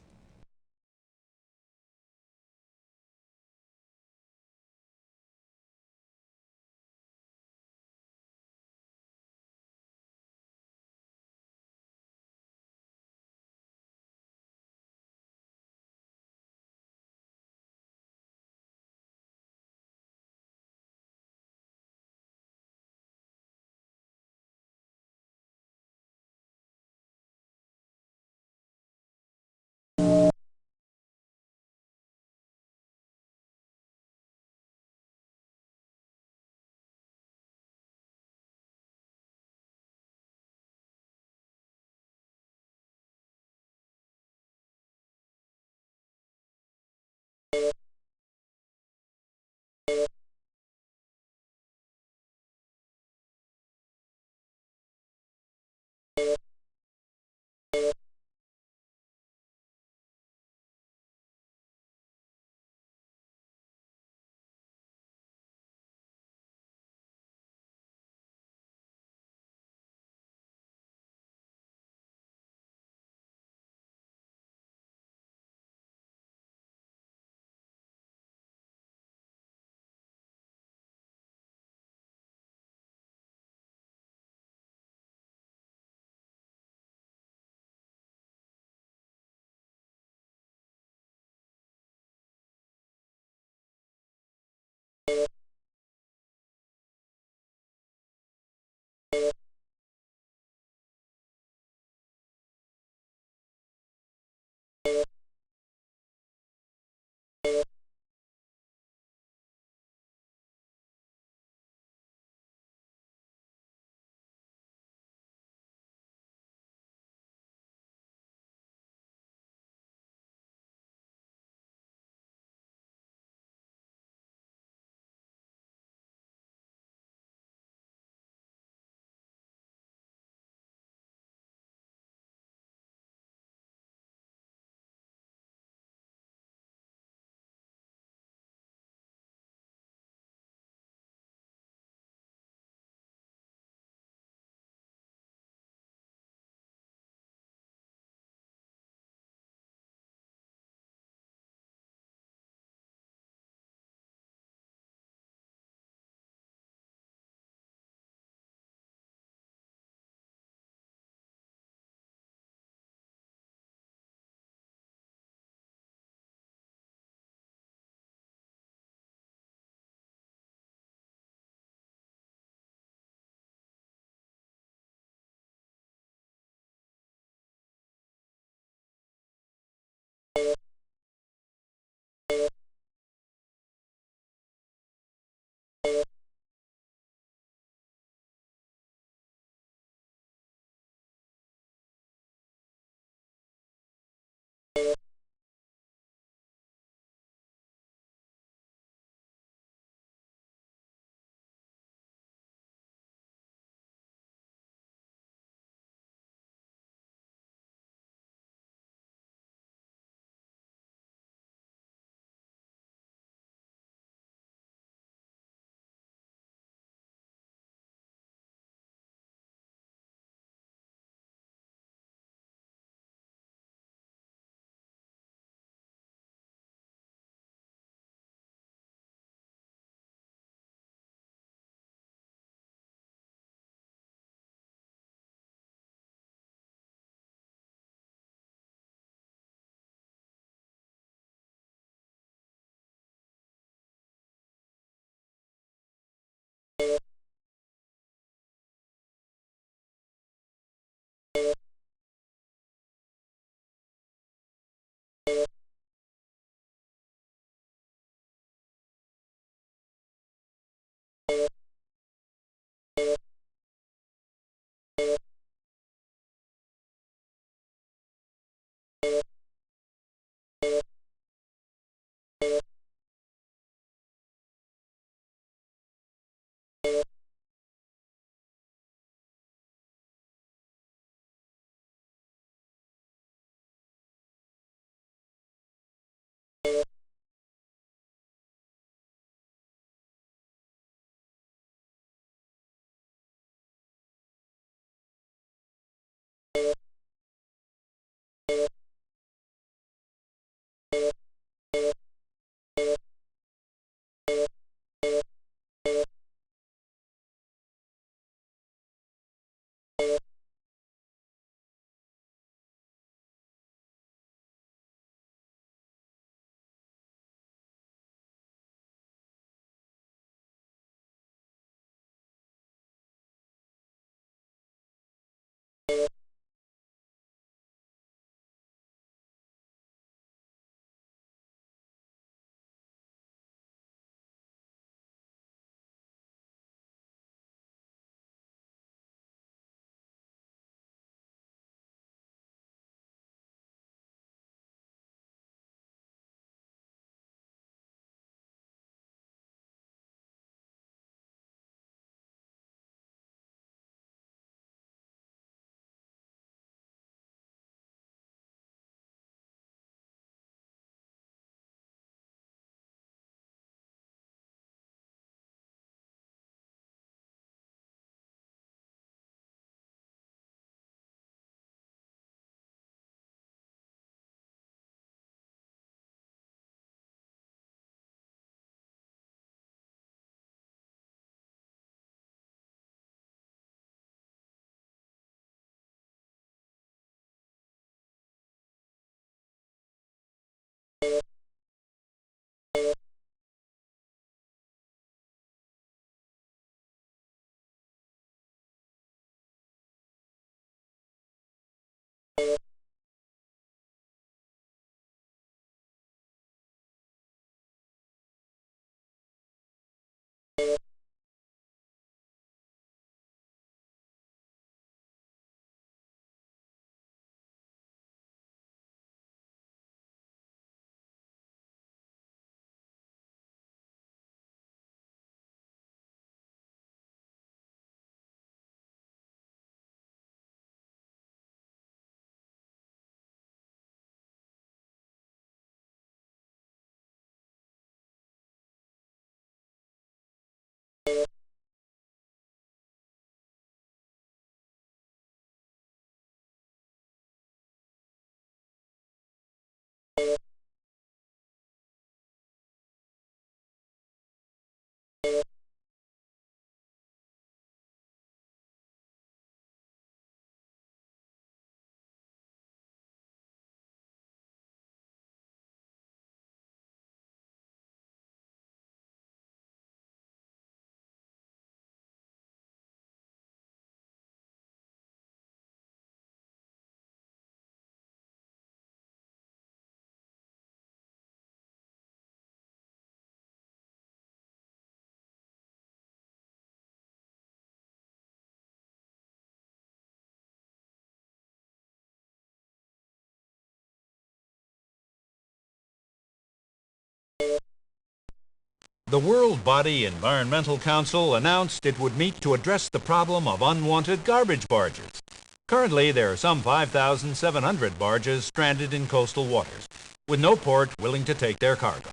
The World Body Environmental Council announced it would meet to address the problem of unwanted garbage barges. Currently, there are some 5,700 barges stranded in coastal waters, with no port willing to take their cargo.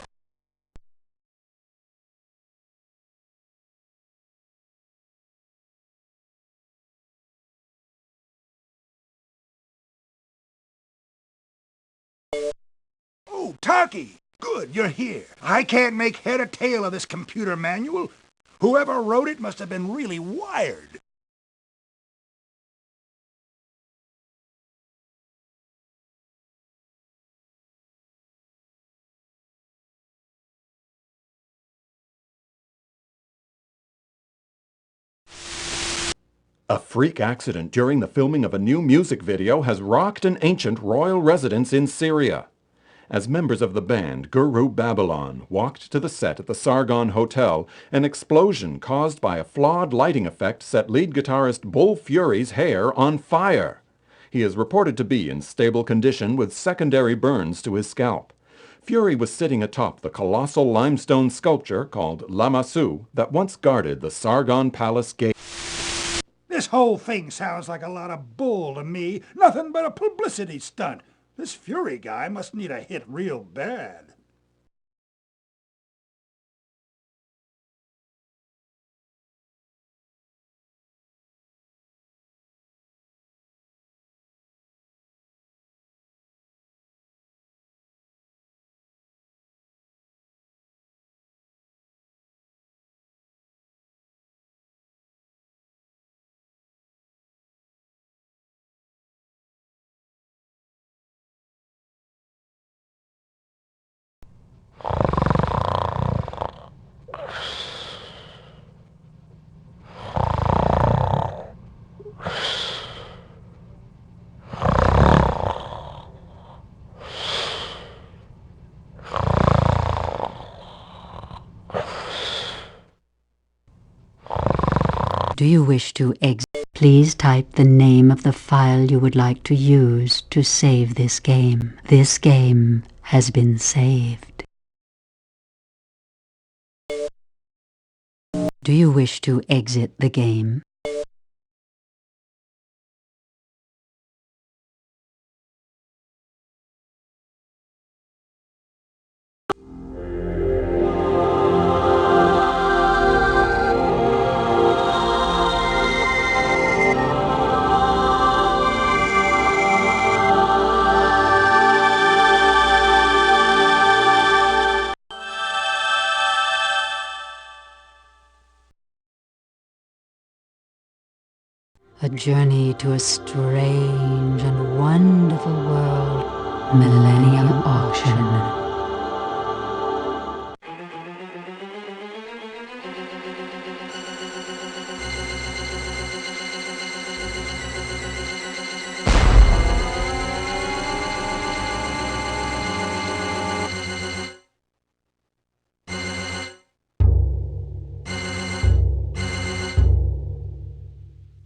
Oh, Taki! Good, you're here. I can't make head or tail of this computer manual. Whoever wrote it must have been really wired. A freak accident during the filming of a new music video has rocked an ancient royal residence in Syria. As members of the band Guru Babylon walked to the set at the Sargon Hotel, an explosion caused by a flawed lighting effect set lead guitarist Bull Fury's hair on fire. He is reported to be in stable condition with secondary burns to his scalp. Fury was sitting atop the colossal limestone sculpture called Lamassu that once guarded the Sargon Palace gate. This whole thing sounds like a lot of bull to me. Nothing but a publicity stunt. This Fury guy must need a hit real bad. Do you wish to exit? Please type the name of the file you would like to use to save this game. This game has been saved. Do you wish to exit the game? A journey to a strange and wonderful world. Millennium Auction.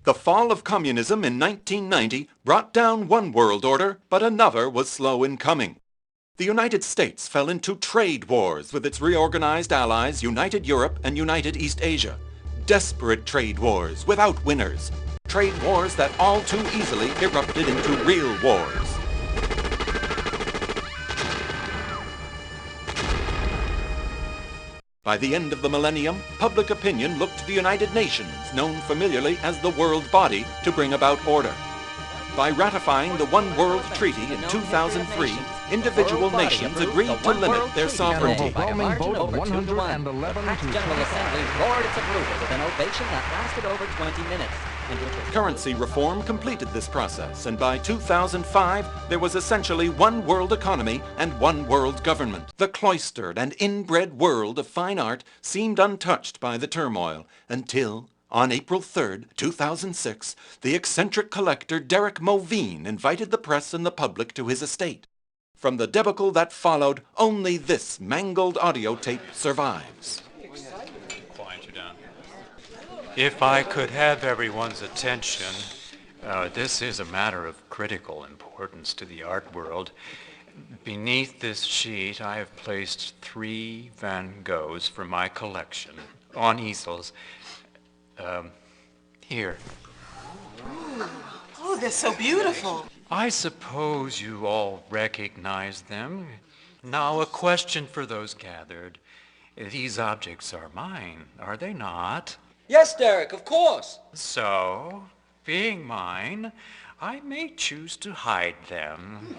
The fall of communism in 1990 brought down one world order, but another was slow in coming. The United States fell into trade wars with its reorganized allies United Europe and United East Asia. Desperate trade wars without winners. Trade wars that all too easily erupted into real wars. By the end of the millennium, public opinion looked to the United Nations, known familiarly as the World Body, to bring about order. By ratifying the One World Treaty in 2003, individual nations agreed to limit their sovereignty. By a margin of 111 to 1. The packed General Assembly roared its approval with an ovation that lasted over 20 minutes. Currency reform completed this process, and by 2005, there was essentially one world economy and one world government. The cloistered and inbred world of fine art seemed untouched by the turmoil until, on April 3rd, 2006, the eccentric collector Derek Moveen invited the press and the public to his estate. From the debacle that followed, only this mangled audio tape survives. Quiet you down. If I could have everyone's attention, this is a matter of critical importance to the art world. Beneath this sheet, I have placed 3 Van Goghs from my collection on easels. Here. Oh, they're so beautiful. I suppose you all recognize them. Now, a question for those gathered. These objects are mine, are they not? Yes, Derek, of course. So, being mine, I may choose to hide them.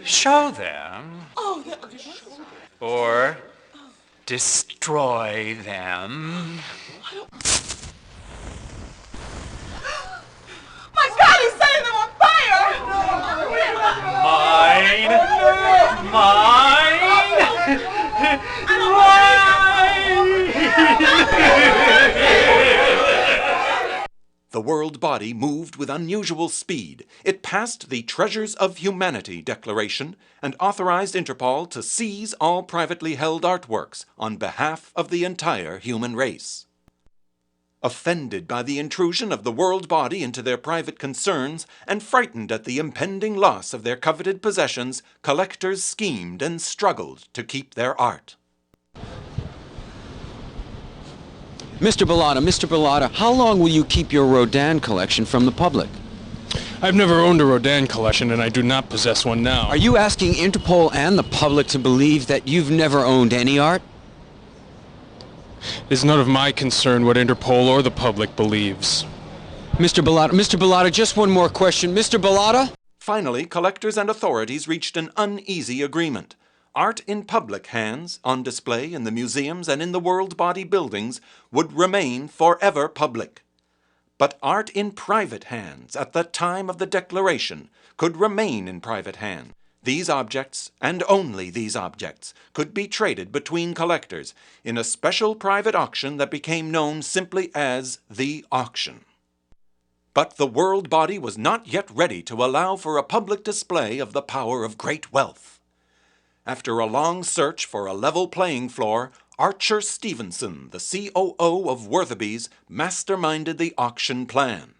Show them. Or destroy them. My God, he's setting them on fire! Mine! the world body moved with unusual speed. It passed the Treasures of Humanity Declaration and authorized Interpol to seize all privately held artworks on behalf of the entire human race. Offended by the intrusion of the world body into their private concerns and frightened at the impending loss of their coveted possessions, collectors schemed and struggled to keep their art. Mr. Bellata, how long will you keep your Rodin collection from the public? I've never owned a Rodin collection, and I do not possess one now. Are you asking Interpol and the public to believe that you've never owned any art? It is none of my concern what Interpol or the public believes. Mr. Bellata, just one more question. Mr. Bellata? Finally, collectors and authorities reached an uneasy agreement. Art in public hands, on display in the museums and in the world body buildings, would remain forever public. But art in private hands, at the time of the Declaration, could remain in private hands. These objects, and only these objects, could be traded between collectors in a special private auction that became known simply as the auction. But the world body was not yet ready to allow for a public display of the power of great wealth. After a long search for a level playing floor, Archer Stevenson, the COO of Worthaby's, masterminded the auction plan.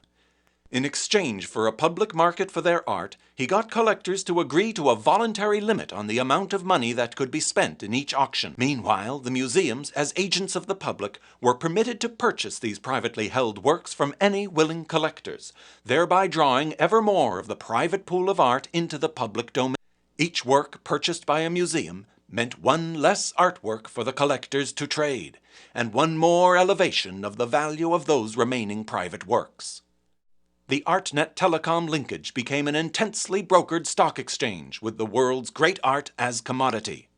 In exchange for a public market for their art, he got collectors to agree to a voluntary limit on the amount of money that could be spent in each auction. Meanwhile, the museums, as agents of the public, were permitted to purchase these privately held works from any willing collectors, thereby drawing ever more of the private pool of art into the public domain. Each work purchased by a museum meant one less artwork for the collectors to trade, and one more elevation of the value of those remaining private works. The ArtNet telecom linkage became an intensely brokered stock exchange with the world's great art as commodity.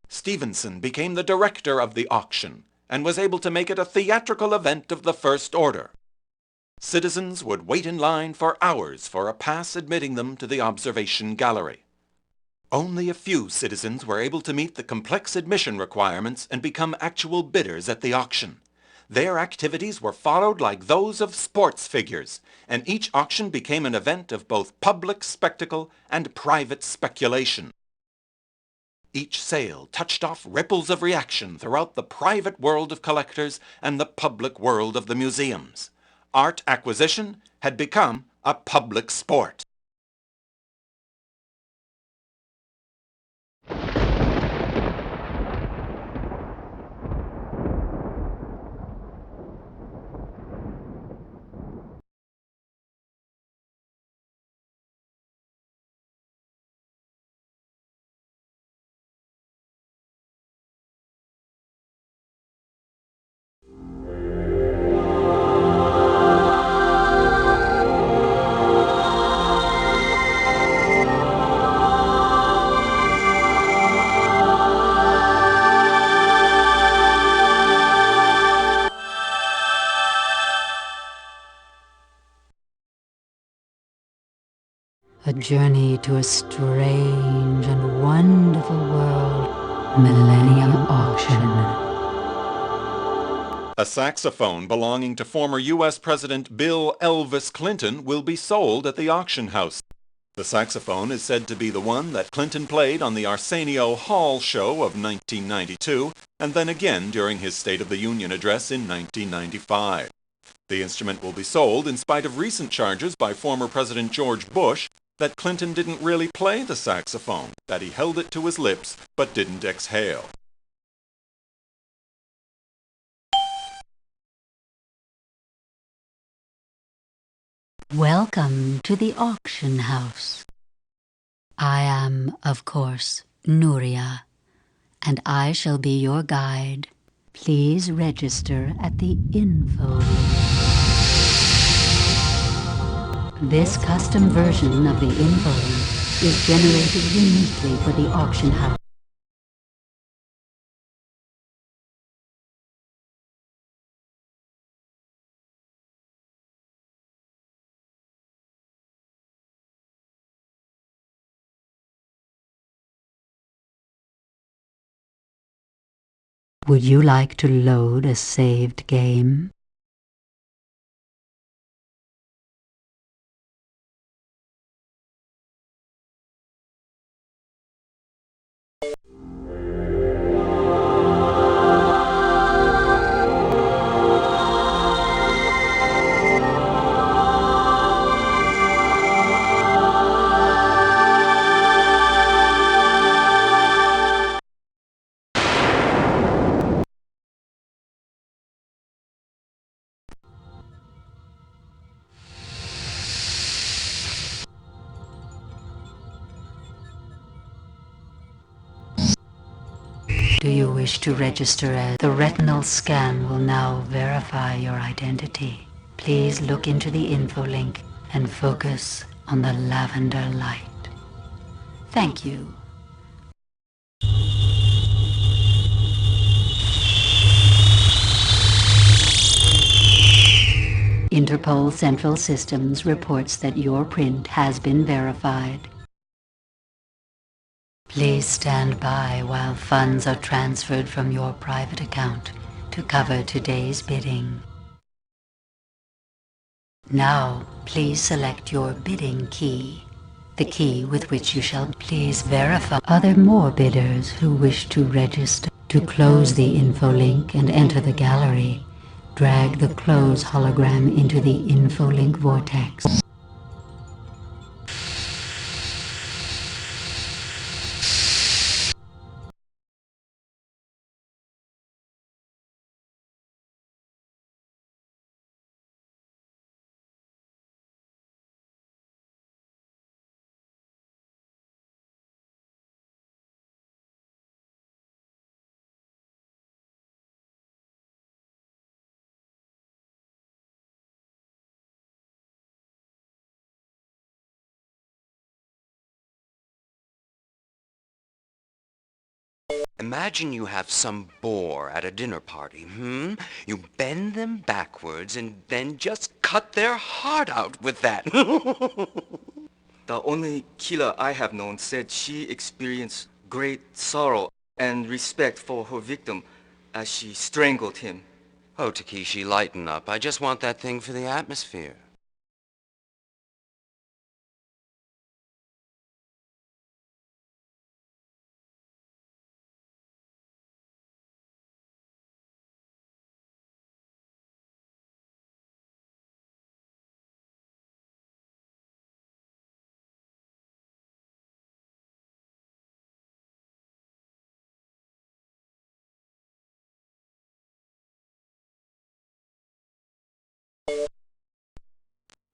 Stevenson became the director of the auction and was able to make it a theatrical event of the first order. Citizens would wait in line for hours for a pass admitting them to the observation gallery. Only a few citizens were able to meet the complex admission requirements and become actual bidders at the auction. Their activities were followed like those of sports figures, and each auction became an event of both public spectacle and private speculation. Each sale touched off ripples of reaction throughout the private world of collectors and the public world of the museums. Art acquisition had become a public sport. A journey to a strange and wonderful world. Millennium Auction. A saxophone belonging to former U.S. President Bill Elvis Clinton will be sold at the auction house. The saxophone is said to be the one that Clinton played on the Arsenio Hall show of 1992, and then again during his State of the Union address in 1995. The instrument will be sold in spite of recent charges by former President George Bush that Clinton didn't really play the saxophone, that he held it to his lips but didn't exhale. Welcome to the auction house. I am, of course, Nuria, and I shall be your guide. Please register at the info link. This custom version of the info link is generated uniquely for the auction house. Would you like to load a saved game? Do you wish to register as the retinal scan will now verify your identity? Please look into the info link and focus on the lavender light. Thank you. Interpol Central Systems reports that your print has been verified. Please stand by while funds are transferred from your private account to cover today's bidding. Now, please select your bidding key, the key with which you shall please verify. Are there more bidders who wish to register? To close the info link and enter the gallery, drag the close hologram into the info link vortex. Imagine you have some bore at a dinner party, You bend them backwards and then just cut their heart out with that. The only killer I have known said she experienced great sorrow and respect for her victim as she strangled him. Oh, Takeshi, lighten up. I just want that thing for the atmosphere.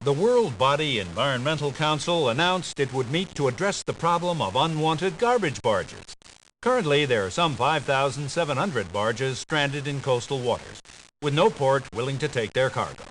The World Body Environmental Council announced it would meet to address the problem of unwanted garbage barges. Currently, there are some 5,700 barges stranded in coastal waters, with no port willing to take their cargo.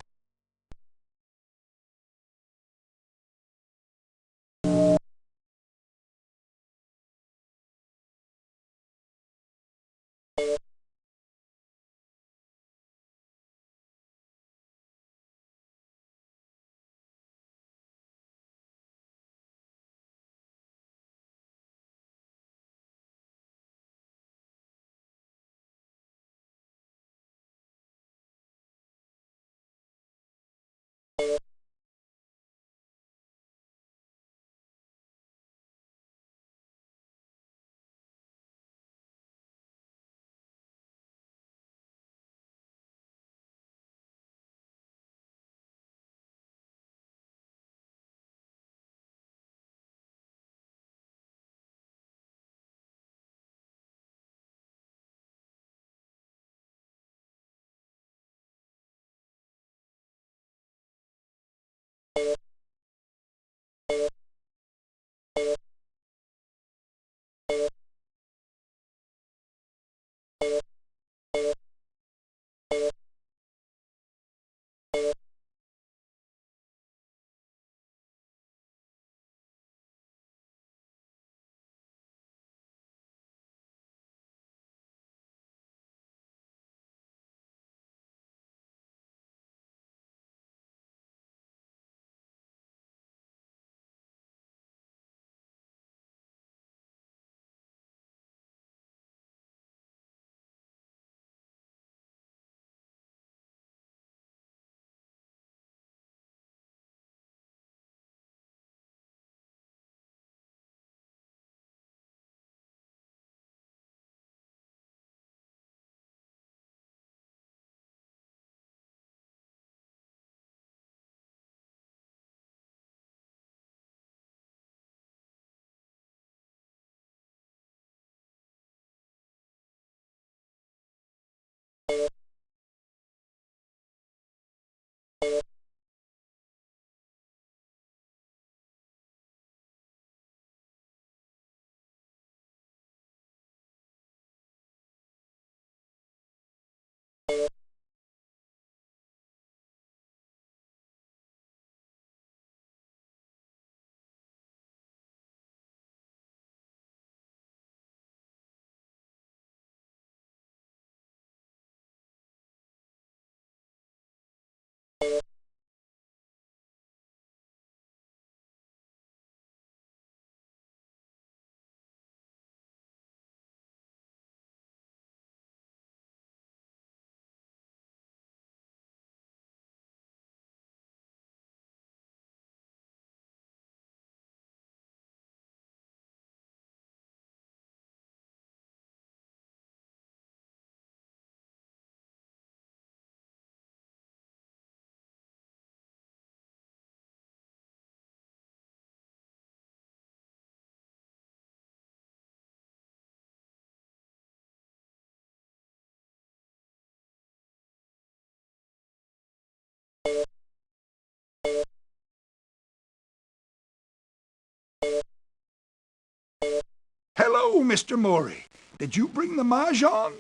So, Mr. Maury, did you bring the mahjong?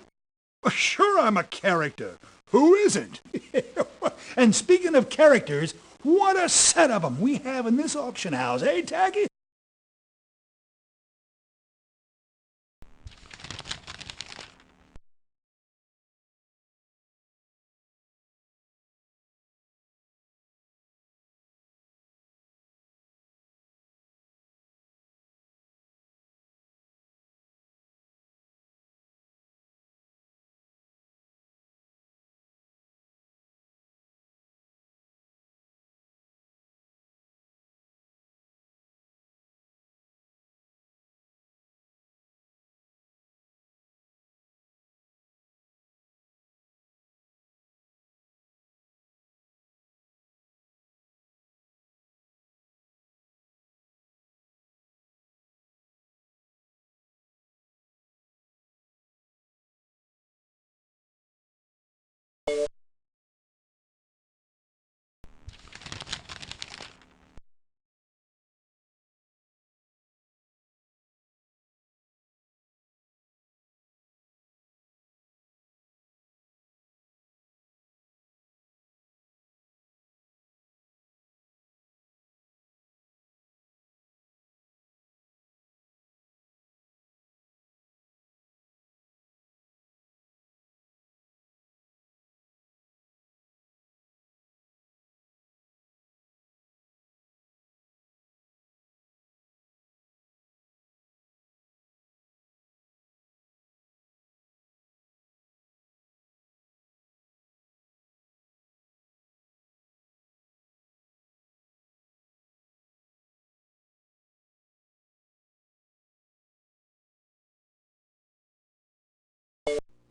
Well, sure, I'm a character. Who isn't? And speaking of characters, what a set of 'em we have in this auction house, eh, Tacky?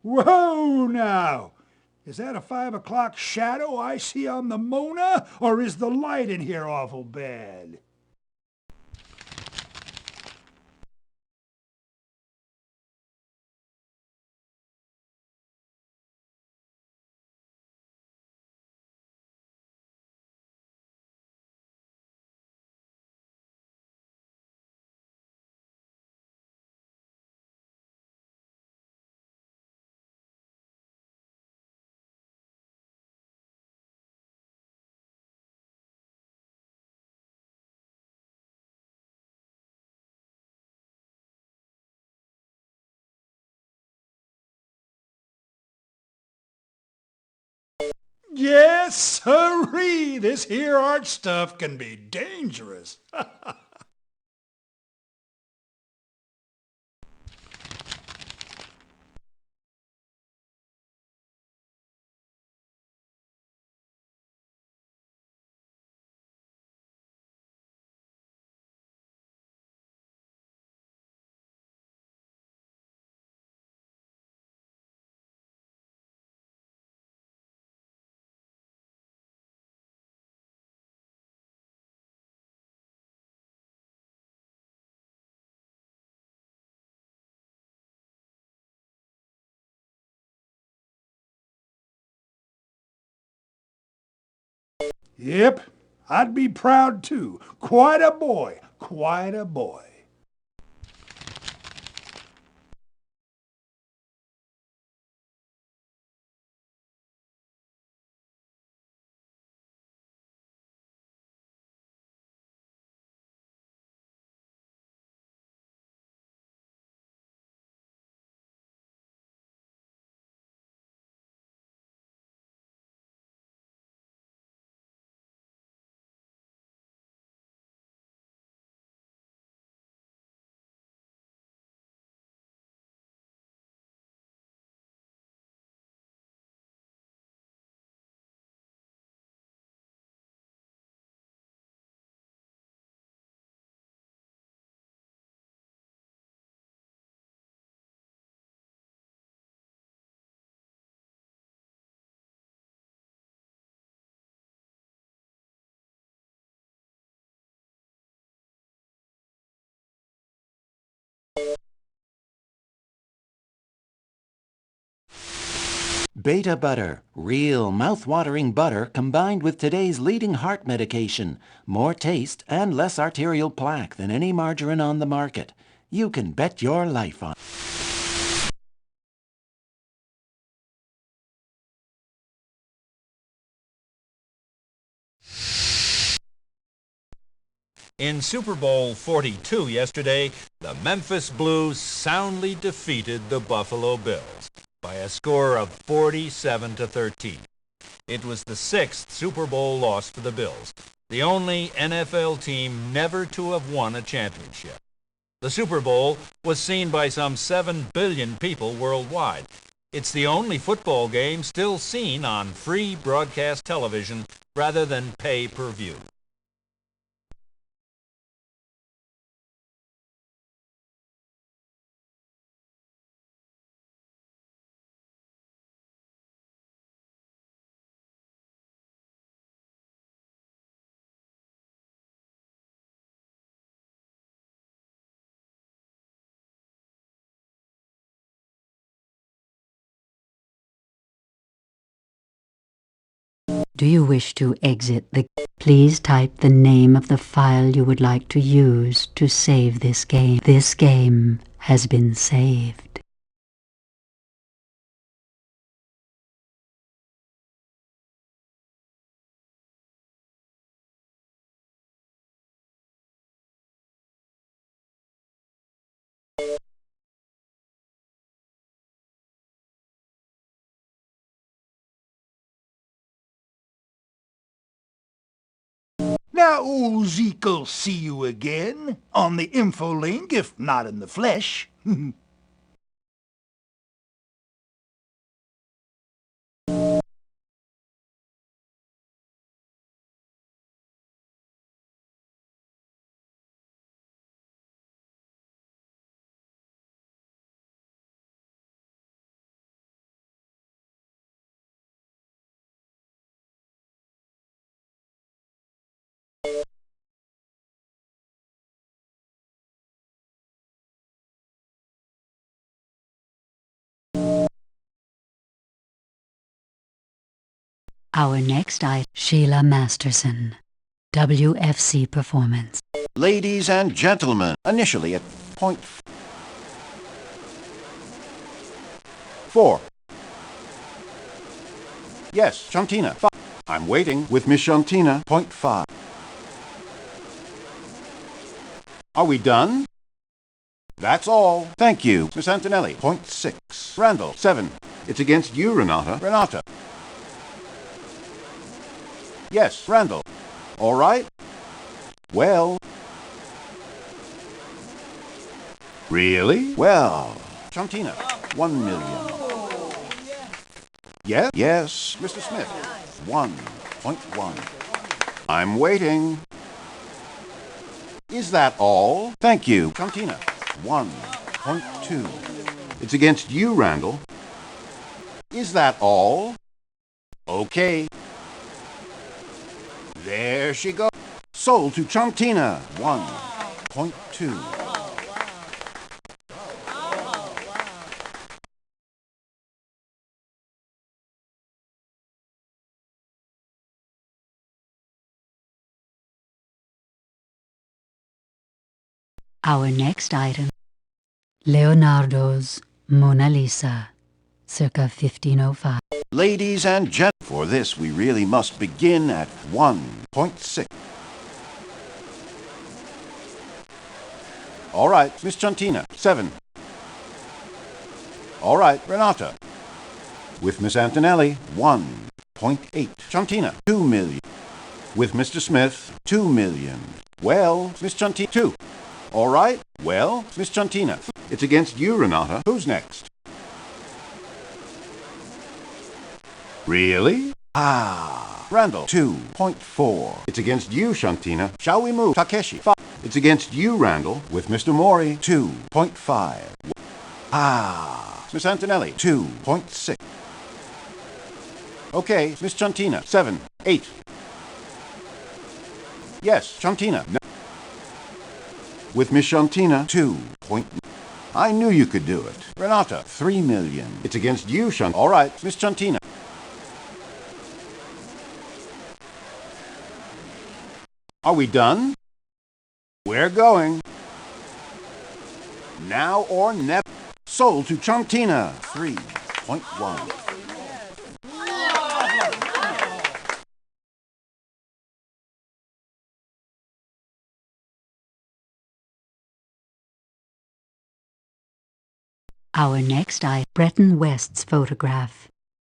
Whoa, now! Is that a 5 o'clock shadow I see on the Mona, or is the light in here awful bad? Yes, sirree! This here art stuff can be dangerous. Yep, I'd be proud too. Quite a boy, quite a boy. Beta butter, real mouth-watering butter combined with today's leading heart medication. More taste and less arterial plaque than any margarine on the market. you can bet your life on. In Super Bowl 42 yesterday, the Memphis Blues soundly defeated the Buffalo Bills by a score of 47-13. It was the 6th Super Bowl loss for the Bills, the only NFL team never to have won a championship. The Super Bowl was seen by some 7 billion people worldwide. It's the only football game still seen on free broadcast television rather than pay-per-view. Do you wish to exit the... Please type the name of the file you would like to use to save this game. This game has been saved. Now old Zeke'll see you again on the info link, if not in the flesh. Our next item, Sheila Masterson, WFC Performance. Ladies and gentlemen, initially at point 4. Yes, Shantina. 5. I'm waiting with Miss Shantina. Point 5. Are we done? That's all. Thank you, Miss Antonelli. Point 6. Randall. 7. It's against you, Renata. Renata. Yes, Randall. All right. Well. Really? Well. Chantina. 1 million. Yes? Yes, Mr. Smith. 1.1. I'm waiting. Is that all? Thank you, Chantina. 1.2. It's against you, Randall. Is that all? Okay. There she goes. Sold to Chantina. 1.2. Our next item, Leonardo's Mona Lisa, circa 1505. Ladies and gentlemen, for this we really must begin at 1.6. All right, Miss Chantina, 7. All right, Renata. With Miss Antonelli, 1.8. Chantina, 2 million. With Mr. Smith, 2 million. Well, Miss Chantina, 2. All right, well, Miss Chantina. It's against you, Renata. Who's next? Really? Ah, Randall, 2.4. It's against you, Shantina. Shall we move? Takeshi, 5. It's against you, Randall, with Mr. Mori, 2.5. Ah, Miss Antonelli, 2.6. Okay, Miss Chantina, 7, 8. Yes, Chantina. No. With Miss Shantina, 2. I knew you could do it. Renata, 3 million. It's against you, Shantina. All right, Miss Chantina. Are we done? We're going. Now or never. Sold to Chuntina, 3.1. Our next item, Breton West's photograph,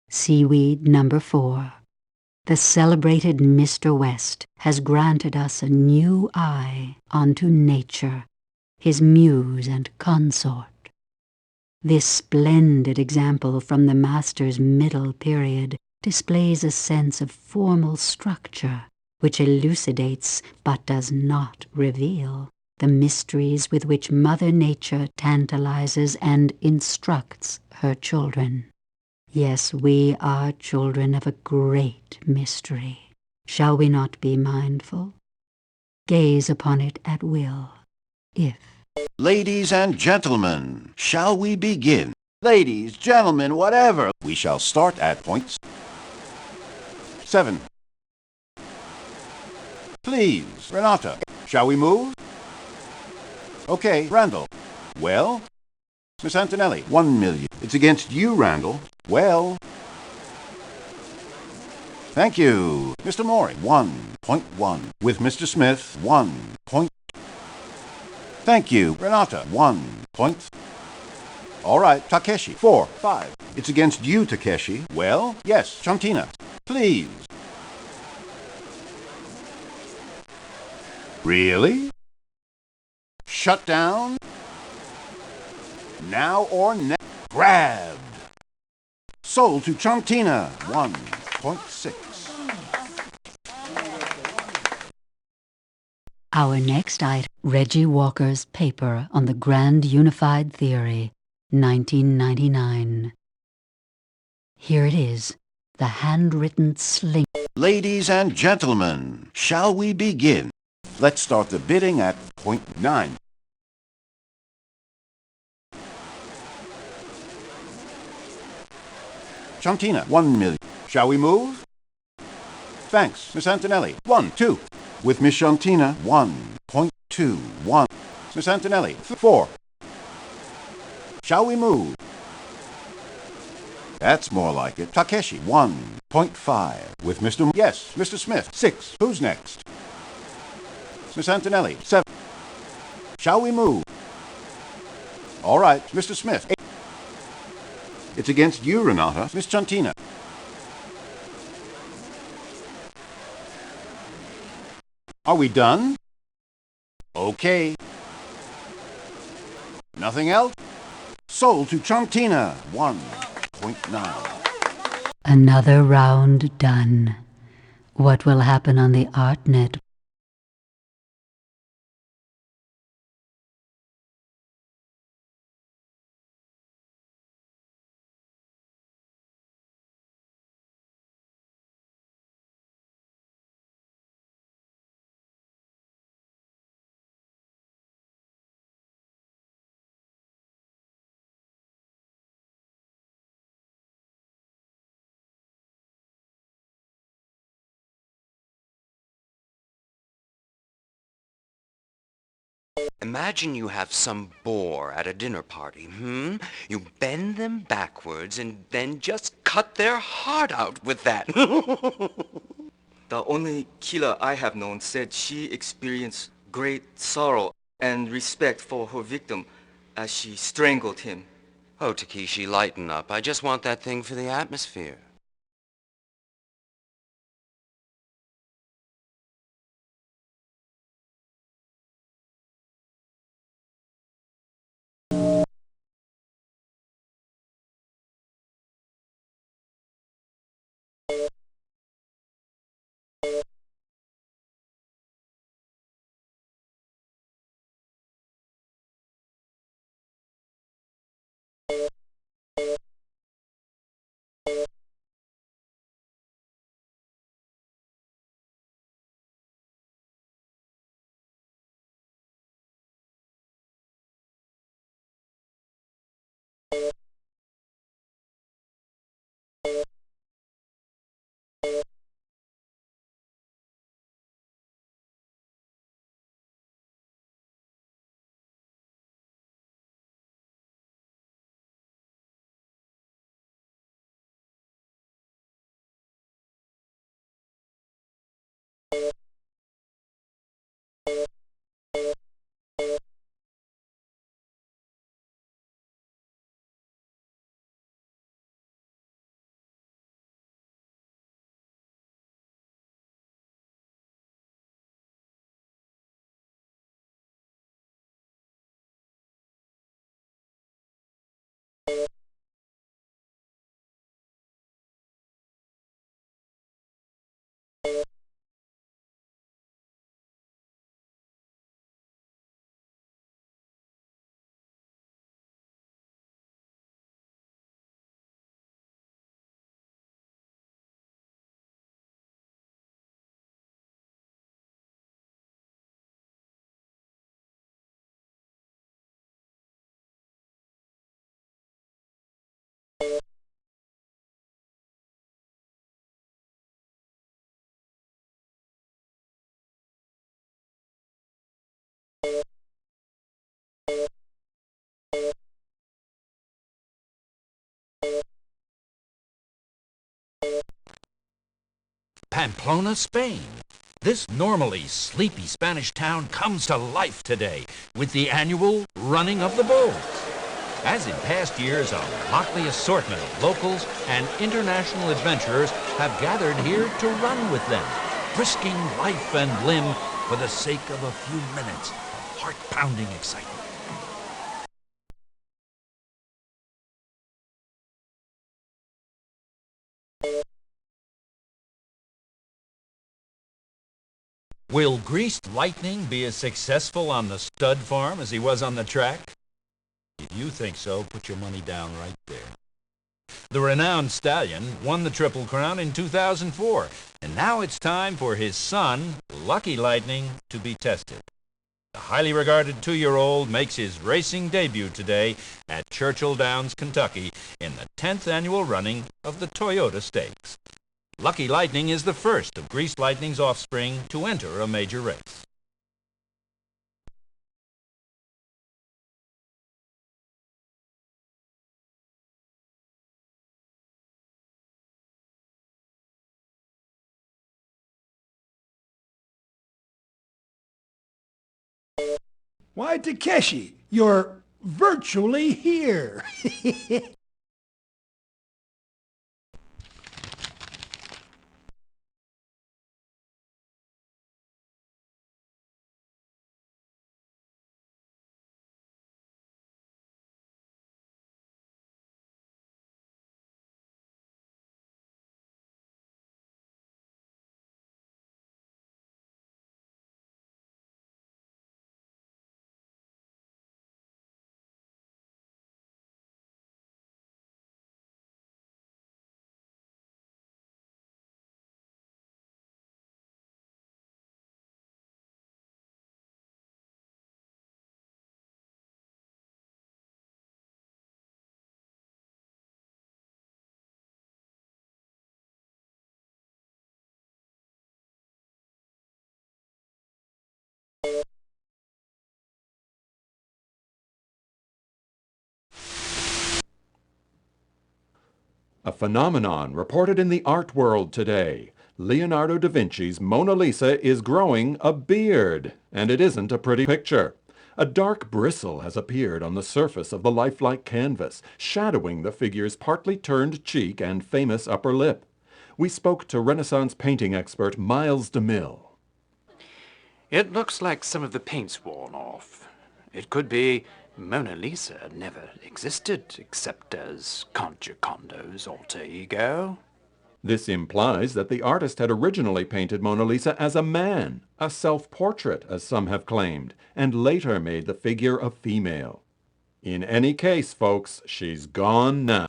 Seaweed number 4. The celebrated Mr. West has granted us a new eye onto nature, his muse and consort. This splendid example from the master's middle period displays a sense of formal structure, which elucidates but does not reveal the mysteries with which Mother Nature tantalizes and instructs her children. Yes, we are children of a great mystery. Shall we not be mindful? Gaze upon it at will, if. Ladies and gentlemen, shall we begin? Ladies, gentlemen, whatever. We shall start at point 7. Please, Renata, shall we move? Okay, Randall. Well? Miss Antonelli, 1 million. It's against you, Randall. Well? Thank you. Mr. Maury, 1.1. With Mr. Smith, 1. Thank you. Renata, 1 point. All right, Takeshi, 4, 5. It's against you, Takeshi. Well, yes, Chantina. Please. Really? Shut down? Now or never. Grabbed. Sold to Chantina, 1.6. Our next item, Reggie Walker's paper on the Grand Unified Theory, 1999. Here it is, the handwritten sling. Ladies and gentlemen, shall we begin? Let's start the bidding at point 9. Chantina, 1 million. Shall we move? Thanks, Miss Antonelli. 1, 2. With Miss Chantina, 1.21. Miss Antonelli, 4. Shall we move? That's more like it. Takeshi, 1.5. With Mr. Yes, Mr. Smith, 6. Who's next? Miss Antonelli, 7. Shall we move? All right, Mr. Smith, 8. It's against you, Renata. Miss Chantina. Are we done? Okay. Nothing else? Sold to Chantina, 1.9. Another round done. What will happen on the ArtNet Imagine you have some bore at a dinner party, You bend them backwards and then just cut their heart out with that. The only killer I have known said she experienced great sorrow and respect for her victim as she strangled him. Oh, Takeshi, lighten up. I just want that thing for the atmosphere. Pamplona, Spain. This normally sleepy Spanish town comes to life today with the annual Running of the Bulls. As in past years, a motley assortment of locals and international adventurers have gathered here to run with them, risking life and limb for the sake of a few minutes of heart-pounding excitement. Will Greased Lightning be as successful on the stud farm as he was on the track? If you think so, put your money down right there. The renowned stallion won the Triple Crown in 2004, and now it's time for his son, Lucky Lightning, to be tested. The highly regarded 2-year-old makes his racing debut today at Churchill Downs, Kentucky, in the 10th annual running of the Toyota Stakes. Lucky Lightning is the first of Greased Lightning's offspring to enter a major race. Why, Takeshi, you're virtually here. A phenomenon reported in the art world today. Leonardo da Vinci's Mona Lisa is growing a beard, and it isn't a pretty picture. A dark bristle has appeared on the surface of the lifelike canvas, shadowing the figure's partly turned cheek and famous upper lip. We spoke to Renaissance painting expert Miles DeMille. It looks like some of the paint's worn off. It could be Mona Lisa never existed except as Concha Condo's alter ego. This implies that the artist had originally painted Mona Lisa as a man, a self-portrait, as some have claimed, and later made the figure a female. In any case, folks, she's gone now.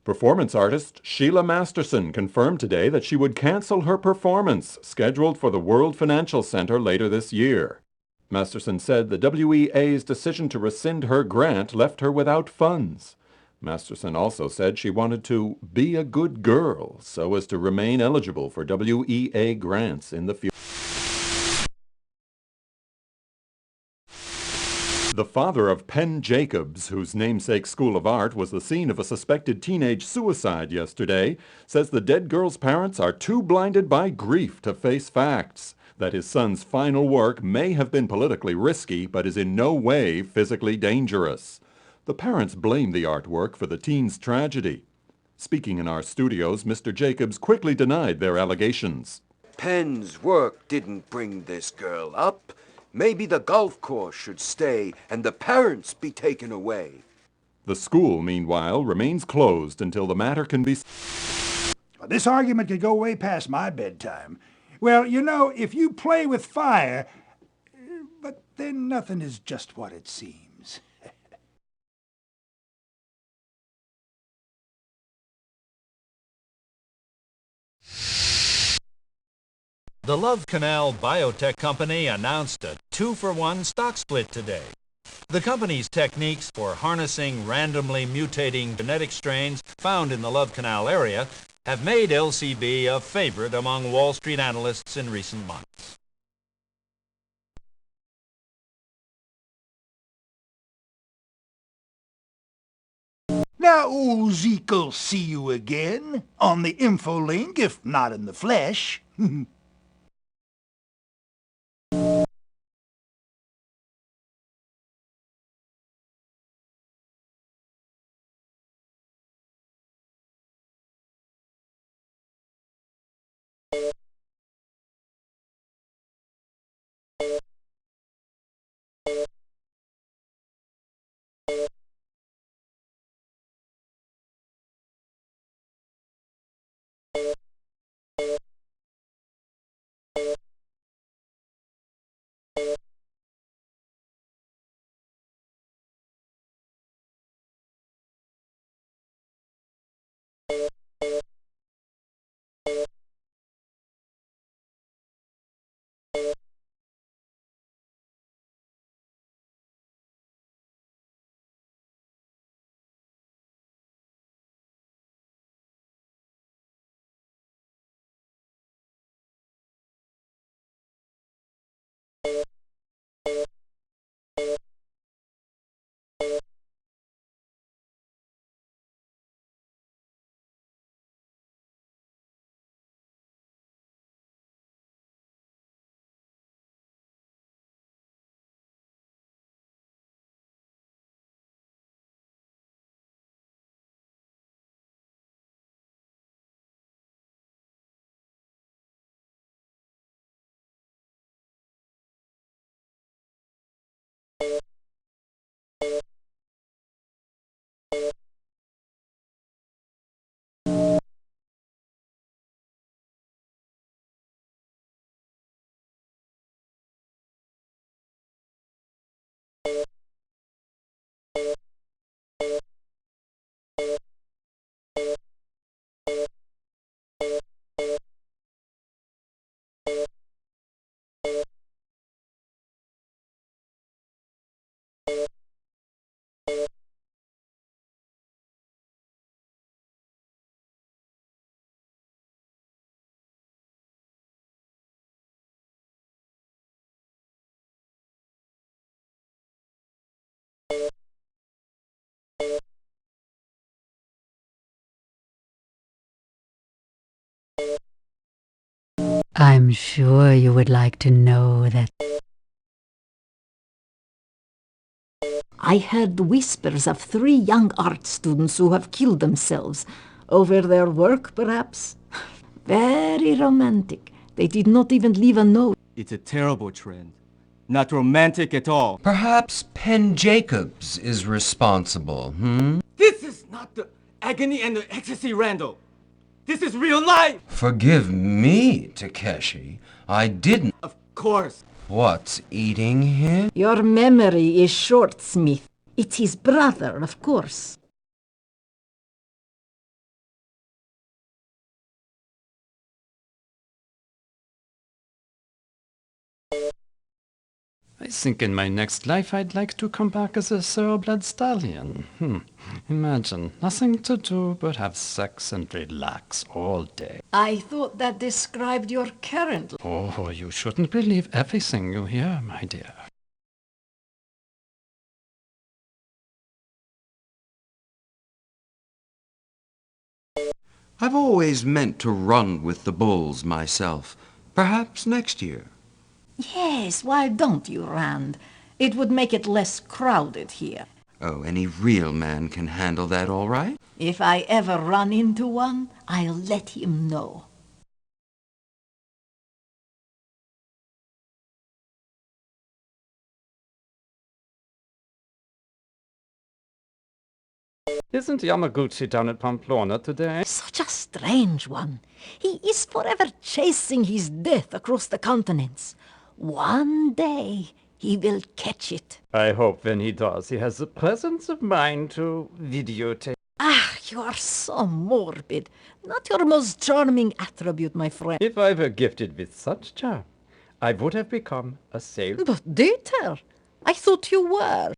Performance artist Sheila Masterson confirmed today that she would cancel her performance scheduled for the World Financial Center later this year. Masterson said the WEA's decision to rescind her grant left her without funds. Masterson also said she wanted to be a good girl so as to remain eligible for WEA grants in the future. The father of Penn Jacobs, whose namesake School of Art was the scene of a suspected teenage suicide yesterday, says the dead girl's parents are too blinded by grief to face facts, that his son's final work may have been politically risky but is in no way physically dangerous. The parents blame the artwork for the teen's tragedy. Speaking in our studios, Mr. Jacobs quickly denied their allegations. Penn's work didn't bring this girl up. Maybe the golf course should stay and the parents be taken away. The school, meanwhile, remains closed until the matter can be... This argument could go way past my bedtime. Well, you know, if you play with fire, but then nothing is just what it seems. The Love Canal Biotech Company announced a 2-for-1 stock split today. The company's techniques for harnessing randomly mutating genetic strains found in the Love Canal area have made LCB a favorite among Wall Street analysts in recent months. Now old Zeke'll see you again on the info link, if not in the flesh. I'm sure you would like to know that I heard whispers of 3 young art students who have killed themselves. Over their work, perhaps? Very romantic. They did not even leave a note. It's a terrible trend. Not romantic at all. Perhaps Penn Jacobs is responsible, This is not the agony and the ecstasy, Randall. This is real life! Forgive me, Takeshi. I didn't... Of course. What's eating him? Your memory is short, Smith. It's his brother, of course. I think in my next life I'd like to come back as a thoroughbred stallion. Imagine, nothing to do but have sex and relax all day. I thought that described your current... Oh, you shouldn't believe everything you hear, my dear. I've always meant to run with the bulls myself. Perhaps next year. Yes, why don't you, Rand? It would make it less crowded here. Oh, any real man can handle that all right? If I ever run into one, I'll let him know. Isn't Yamaguchi down at Pamplona today? Such a strange one. He is forever chasing his death across the continents. One day he will catch it. I hope when he does, he has the presence of mind to videotape. Ah, you are so morbid. Not your most charming attribute, my friend. If I were gifted with such charm, I would have become a sailor. But Dieter, I thought you were.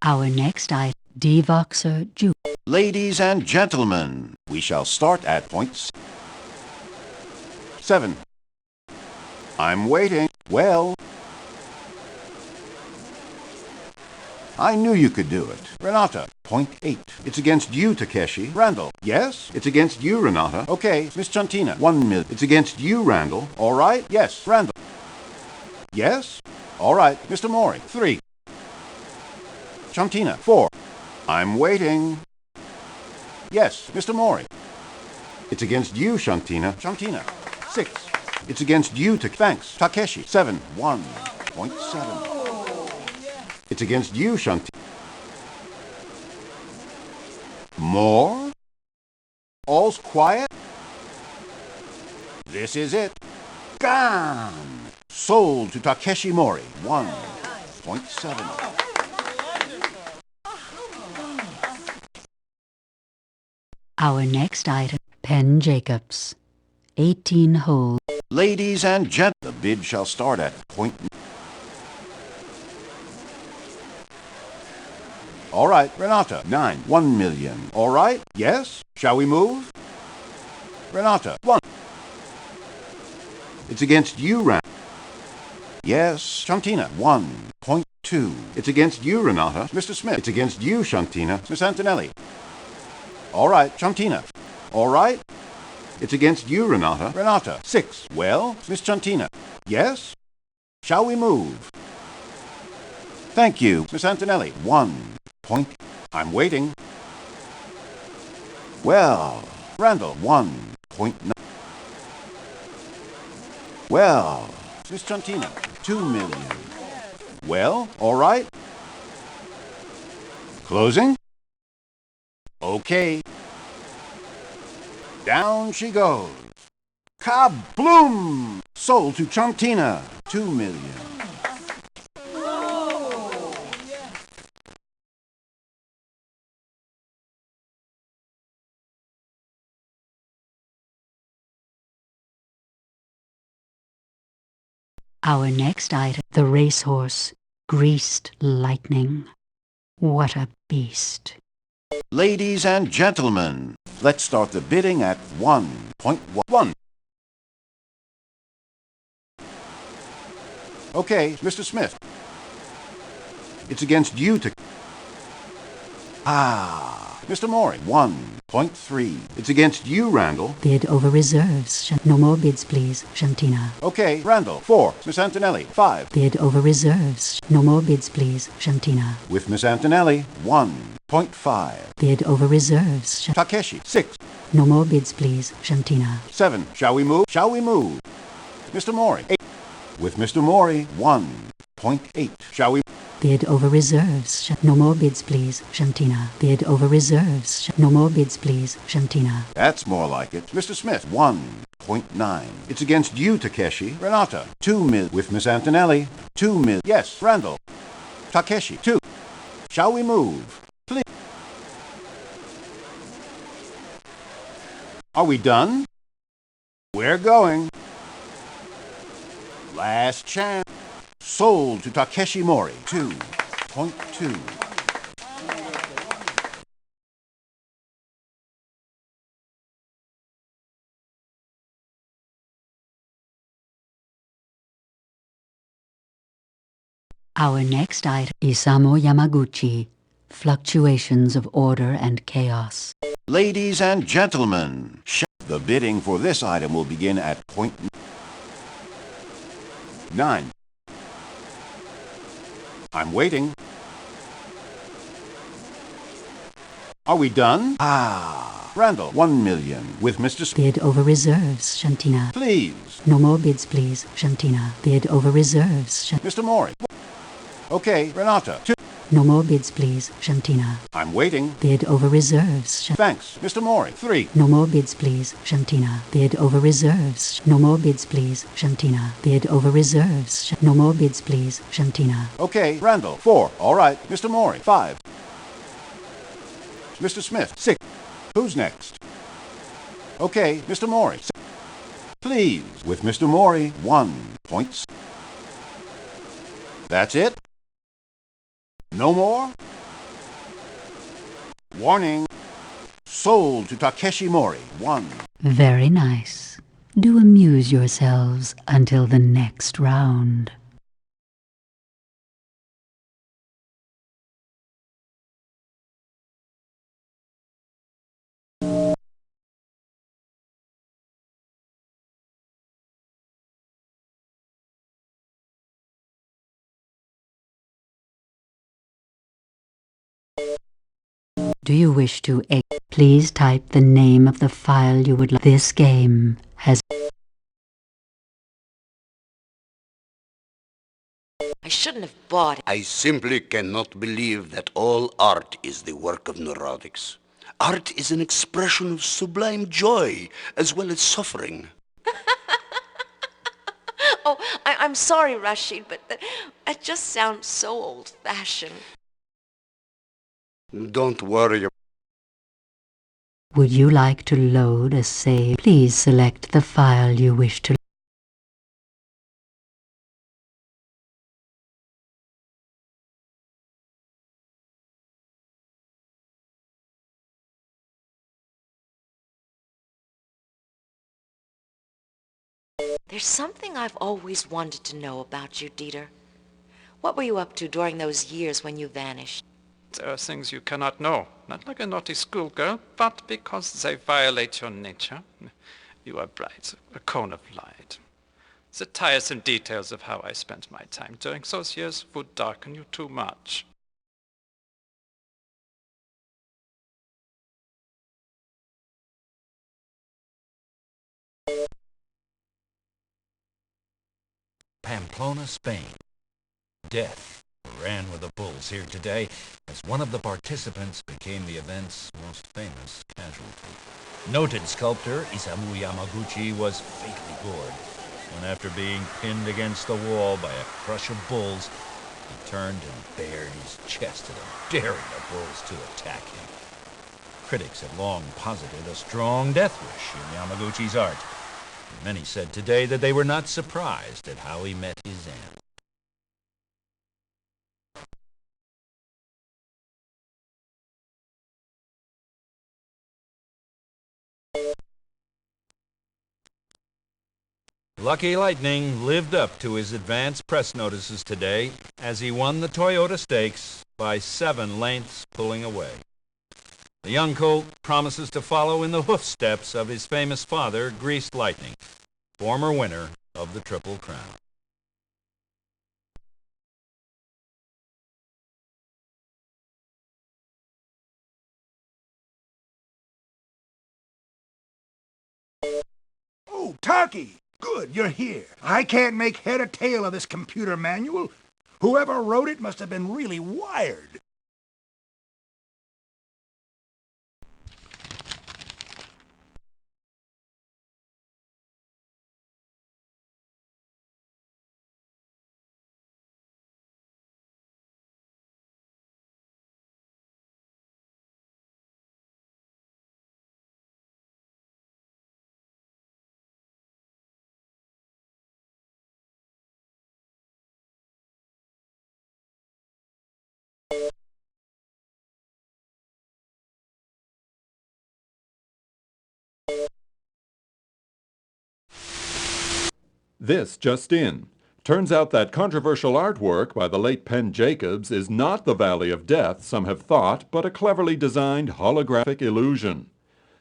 Our next item, Devoxer Juice. Ladies and gentlemen, we shall start at point 7. I'm waiting. Well, I knew you could do it. Renata, point 8. It's against you, Takeshi. Randall, yes? It's against you, Renata. Okay, Miss Chantina, 1 million. It's against you, Randall. All right? Yes, Randall. Yes? All right, Mr. Mori, 3. Chantina, 4. I'm waiting. Yes, Mr. Mori. It's against you, Chantina. Chantina, 6. It's against you, thanks. Takeshi, 7. 1.7. It's against you, Shanti. More? All's quiet? This is it. Gone! Sold to Takeshi Mori. 1.7. Our next item, Penn Jacobs. 18 holes. Ladies and gentlemen, the bid shall start at point. All right, Renata, 9. 1 million. All right, yes? Shall we move? Renata, 1. It's against you, Ran. Yes, Shantina, 1.2. It's against you, Renata. Mr. Smith, it's against you, Shantina. Miss Antonelli. All right, Shantina. All right? It's against you, Renata. Renata, 6. Well, Miss Chantina. Yes? Shall we move? Thank you, Miss Antonelli. 1. I'm waiting. Well, Randall, 1.9. Well, Miss Chantina, 2 million. Well, all right. Closing? Okay. Down she goes. Kabloom! Sold to Chantina, 2 million. Our next item, the racehorse, Greased Lightning. What a beast. Ladies and gentlemen, let's start the bidding at 1.1. Okay, Mr. Smith. It's against you to... Mr. Mori, 1.3. It's against you, Randall. Bid over reserves. No more bids, please, Shantina. Okay, Randall, 4. Miss Antonelli, 5. Bid over reserves. No more bids, please, Shantina. With Miss Antonelli, 1.5. Bid over reserves. Takeshi, 6. No more bids, please, Shantina. 7. Shall we move? Shall we move? Mr. Mori, 8. With Mr. Mori, 1.8. Shall we... Bid over reserves. No more bids, please, Shantina. Bid over reserves. No more bids, please, Shantina. That's more like it. Mr. Smith, 1.9. It's against you, Takeshi. Renata, 2 mil. With Miss Antonelli, 2 mil. Yes, Randall. Takeshi, 2. Shall we move? Please. Are we done? We're going. Last chance. Sold to Takeshi Mori, 2.2. Our next item, Isamu Yamaguchi, Fluctuations of Order and Chaos. Ladies and gentlemen, the bidding for this item will begin at point 9. I'm waiting. Are we done? Randall, 1 million. With Mr. Bid over reserves, Shantina. Please. No more bids, please, Shantina. Bid over reserves, Mr. Mori. Okay, Renata, 2. No more bids, please, Shantina. I'm waiting. Bid over reserves. Thanks, Mr. Mori. 3. No more bids, please, Shantina. Bid over reserves. No more bids, please, Shantina. Bid over reserves. No more bids, please, Shantina. Okay, Randall, 4. All right, Mr. Mori. 5. Mr. Smith, 6. Who's next? Okay, Mr. Mori. 6. Please, with Mr. Mori, 1. That's it? No more? Warning. Sold to Takeshi Mori. 1. Very nice. Do amuse yourselves until the next round. Do you wish to please type the name of the file you would like. This game has... I shouldn't have bought it. I simply cannot believe that all art is the work of neurotics. Art is an expression of sublime joy as well as suffering. Oh, I'm sorry, Rashid, but that just sounds so old-fashioned. Don't worry. Would you like to load a save? Please select the file you wish to. There's something I've always wanted to know about you, Dieter. What were you up to during those years when you vanished? There are things you cannot know, not like a naughty schoolgirl, but because they violate your nature. You are bright, a cone of light. The tiresome details of how I spent my time during those years would darken you too much. Pamplona, Spain. Death ran with the bulls here today as one of the participants became the event's most famous casualty. Noted sculptor Isamu Yamaguchi was fatally gored when, after being pinned against the wall by a crush of bulls, he turned and bared his chest at them, daring the bulls to attack him. Critics have long posited a strong death wish in Yamaguchi's art. Many said today that they were not surprised at how he met his end. Lucky Lightning lived up to his advance press notices today as he won the Toyota Stakes by 7 lengths pulling away. The young colt promises to follow in the hoofsteps of his famous father, Greased Lightning, former winner of the Triple Crown. Oh, Taki! Good, you're here. I can't make head or tail of this computer manual. Whoever wrote it must have been really wired. This just in. Turns out that controversial artwork by the late Penn Jacobs is not the Valley of Death some have thought, but a cleverly designed holographic illusion.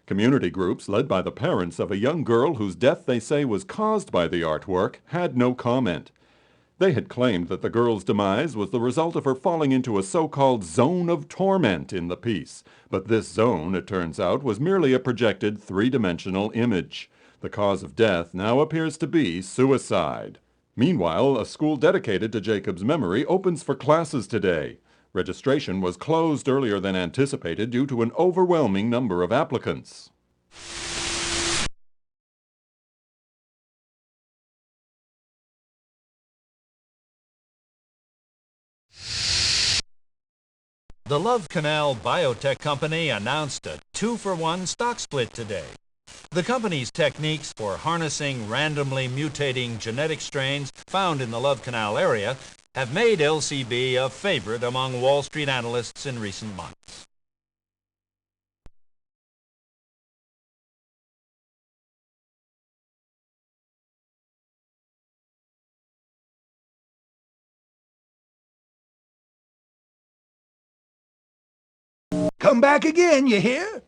Community groups led by the parents of a young girl whose death they say was caused by the artwork had no comment. They had claimed that the girl's demise was the result of her falling into a so-called zone of torment in the piece, but this zone, it turns out, was merely a projected three-dimensional image. The cause of death now appears to be suicide. Meanwhile, a school dedicated to Jacob's memory opens for classes today. Registration was closed earlier than anticipated due to an overwhelming number of applicants. The Love Canal Biotech Company announced a 2-for-1 stock split today. The company's techniques for harnessing randomly mutating genetic strains found in the Love Canal area have made LCB a favorite among Wall Street analysts in recent months. Come back again, you hear?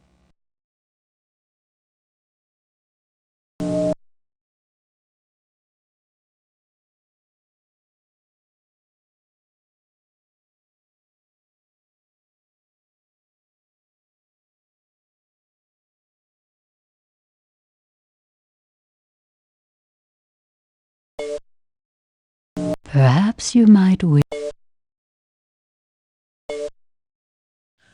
Perhaps you might wish.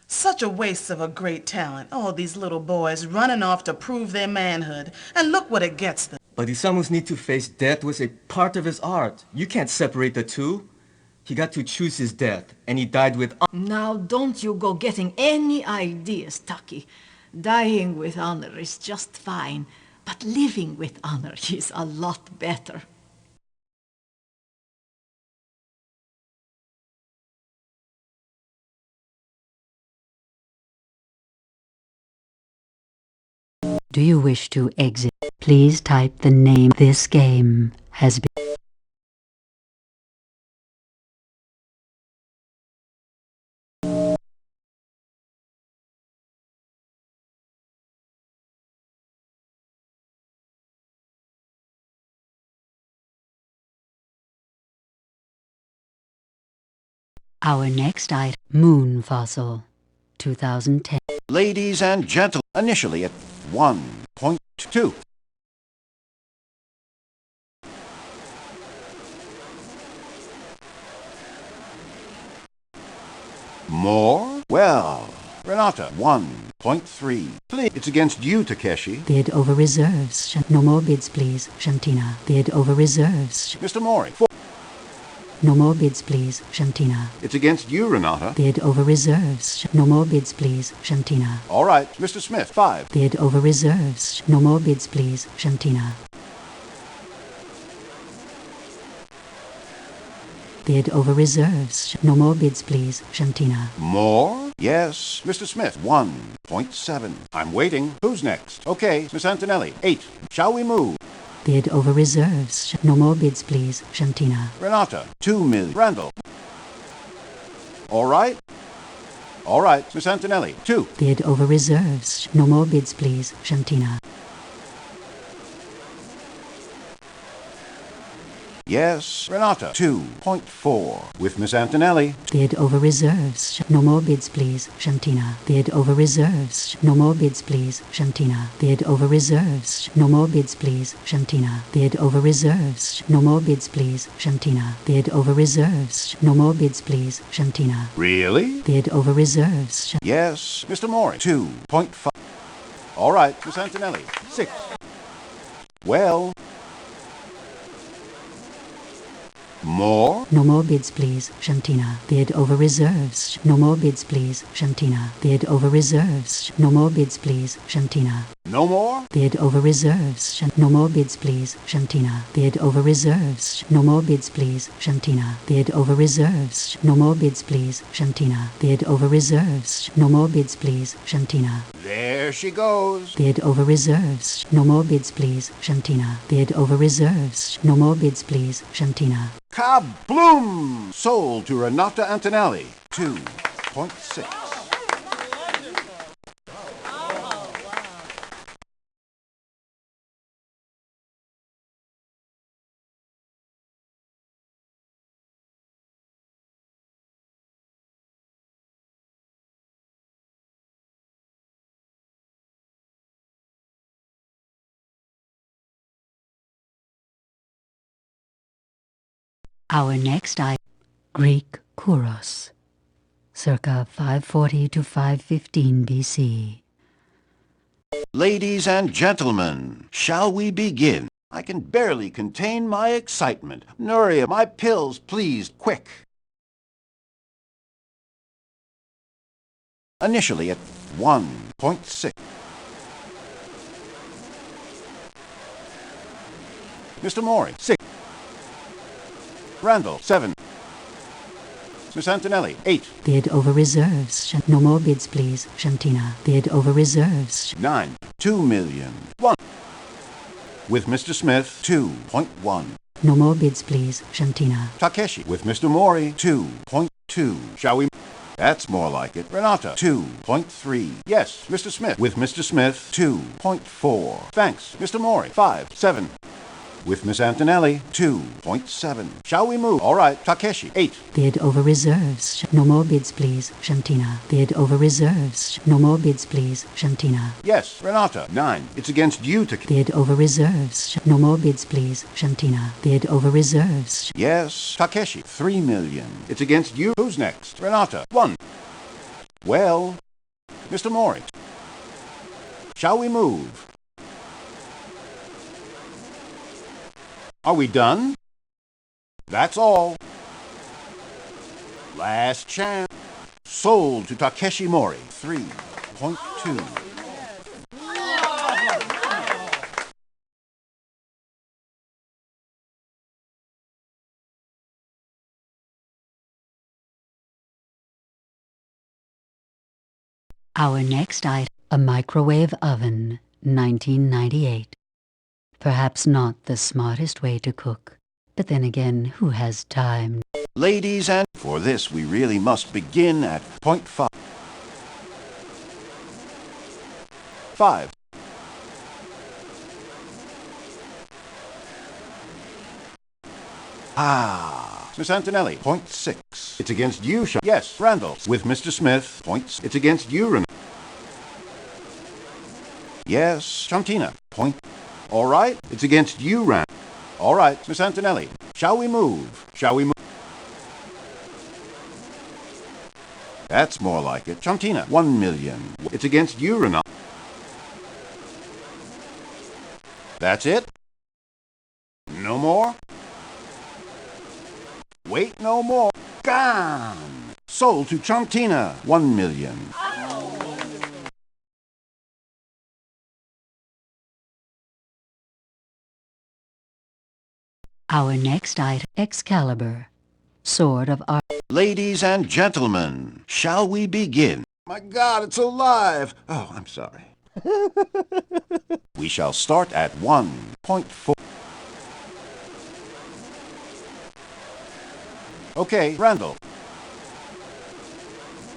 Such a waste of a great talent. All these little boys running off to prove their manhood. And look what it gets them. But if someone needs to face death was a part of his art. You can't separate the two. He got to choose his death, and he died with honor. Now don't you go getting any ideas, Tucky. Dying with honor is just fine, but living with honor is a lot better. Do you wish to exit? Please type the name. This game has been. Our next item, Moon Fossil, 2010. Ladies and gentlemen, initially at 1.2. More? Well, Renata, 1.3. Please, it's against you, Takeshi. Bid over reserves. No more bids, please, Shantina. Bid over reserves. Mr. Mori, 4. No more bids, please, Shantina. It's against you, Renata. Bid over reserves. No more bids, please, Shantina. All right, Mr. Smith, 5. Bid over reserves. No more bids, please, Shantina. Bid over reserves. No more bids, please, Shantina. More? Yes, Mr. Smith, 1.7. I'm waiting. Who's next? Okay, Miss Antonelli, 8. Shall we move? Bid over reserves. No more bids, please, Shantina. Renata, 2 million. Randall. All right. All right, Miss Antonelli, 2. Bid over reserves. No more bids, please, Shantina. Yes, Renata, 2.4. With Miss Antonelli. Bid over reserves. No more bids, please, Shantina. Bid over reserves. No more bids, please, Shantina. Bid over reserves. No more bids, please, Shantina. Bid over reserves. No more bids, please, Shantina. Bid over reserves. No more bids, please, Shantina. Really? Bid over reserves. Yes, Mr. Mori, 2.5. All right, Miss Antonelli, 6. Well... More? No more bids, please, Shantina. Bid over reserves. No more bids, please, Shantina. Bid over reserves. No more bids, please, Shantina. No more? Bid over reserves. No more bids, please, Shantina. Bid over reserves. No more bids, please, Shantina. Bid over reserves. No more bids, please, Shantina. Bid over reserves. No more bids, please, Shantina. There she goes. Bid over reserves. No more bids, please, Shantina. Bid over reserves. No more bids, please, Shantina. Kabloom! Sold to Renata Antonelli, 2.6. Our next item, Greek Kouros, circa 540 to 515 BC. Ladies and gentlemen, shall we begin? I can barely contain my excitement. Nuria, my pills, please, quick. Initially at 1.6. Mr. Mori, 6. Randall, 7. Miss Antonelli, 8. Bid over reserves. No more bids, please, Shantina. Bid over reserves. 9. 2 million. 1. With Mr. Smith, 2.1. No more bids, please, Shantina. Takeshi with Mr. Mori, 2.2. Shall we? That's more like it. Renata, 2.3. Yes, Mr. Smith. With Mr. Smith, 2.4. Thanks. Mr. Mori, 5.7. With Miss Antonelli, 2.7. Shall we move? All right. Takeshi, 8. Bid over reserves. No more bids, please. Shantina. Bid over reserves. No more bids, please. Shantina. Yes, Renata, 9. It's against you to... Bid over reserves. No more bids, please. Shantina. Bid over reserves. Yes, Takeshi, 3 million. It's against you. Who's next? Renata, 1. Well, Mr. Mori. Shall we move? Are we done? That's all. Last chance. Sold to Takeshi Mori, 3.2. Our next item, a microwave oven, 1998. Perhaps not the smartest way to cook, but then again, who has time? Ladies, and for this we really must begin at point 5. 5. Miss Antonelli, point 6. It's against you, Yes, Randall. With Mr. Smith, points. It's against you, Renata. Yes, Chantina, point. All right, it's against you, Randall. All right, Miss Antonelli. Shall we move? Shall we move? That's more like it. Chantina, 1 million. It's against you, Renata. That's it? No more? Wait, no more. Gone. Sold to Chantina, 1 million. Our next item, Excalibur, Sword of Art. Ladies and gentlemen, shall we begin? My God, it's alive! Oh, I'm sorry. We shall start at 1.4. Okay, Randall.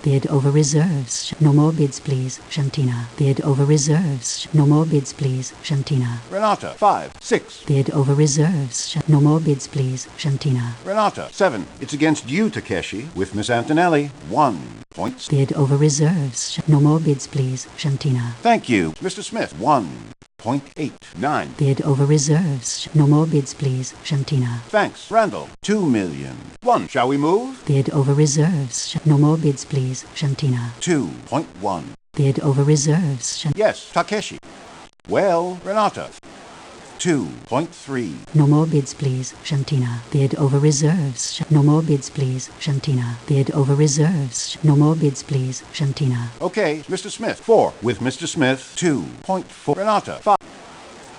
Bid over reserves. No more bids, please. Shantina. Bid over reserves. No more bids, please. Shantina. Renata, 5, 6. Bid over reserves. No more bids, please. Shantina. Renata, 7. It's against you, Takeshi. With Miss Antonelli, 1 point. Bid over reserves. No more bids, please. Shantina. Thank you. Mr. Smith, 1.89. Bid over reserves. No more bids, please. Shantina. Thanks. Randall, 2 million. 1. Shall we move? Bid over reserves. No more bids, please. Shantina. 2.1. Bid over reserves. Yes, Takeshi. Well, Renata. 2.3. No more bids, please. Shantina. Bid over reserves. No more bids, please. Shantina. Bid over reserves. No more bids, please. Shantina. Okay, Mr. Smith, 4. With Mr. Smith, 2.4. Renata, 5.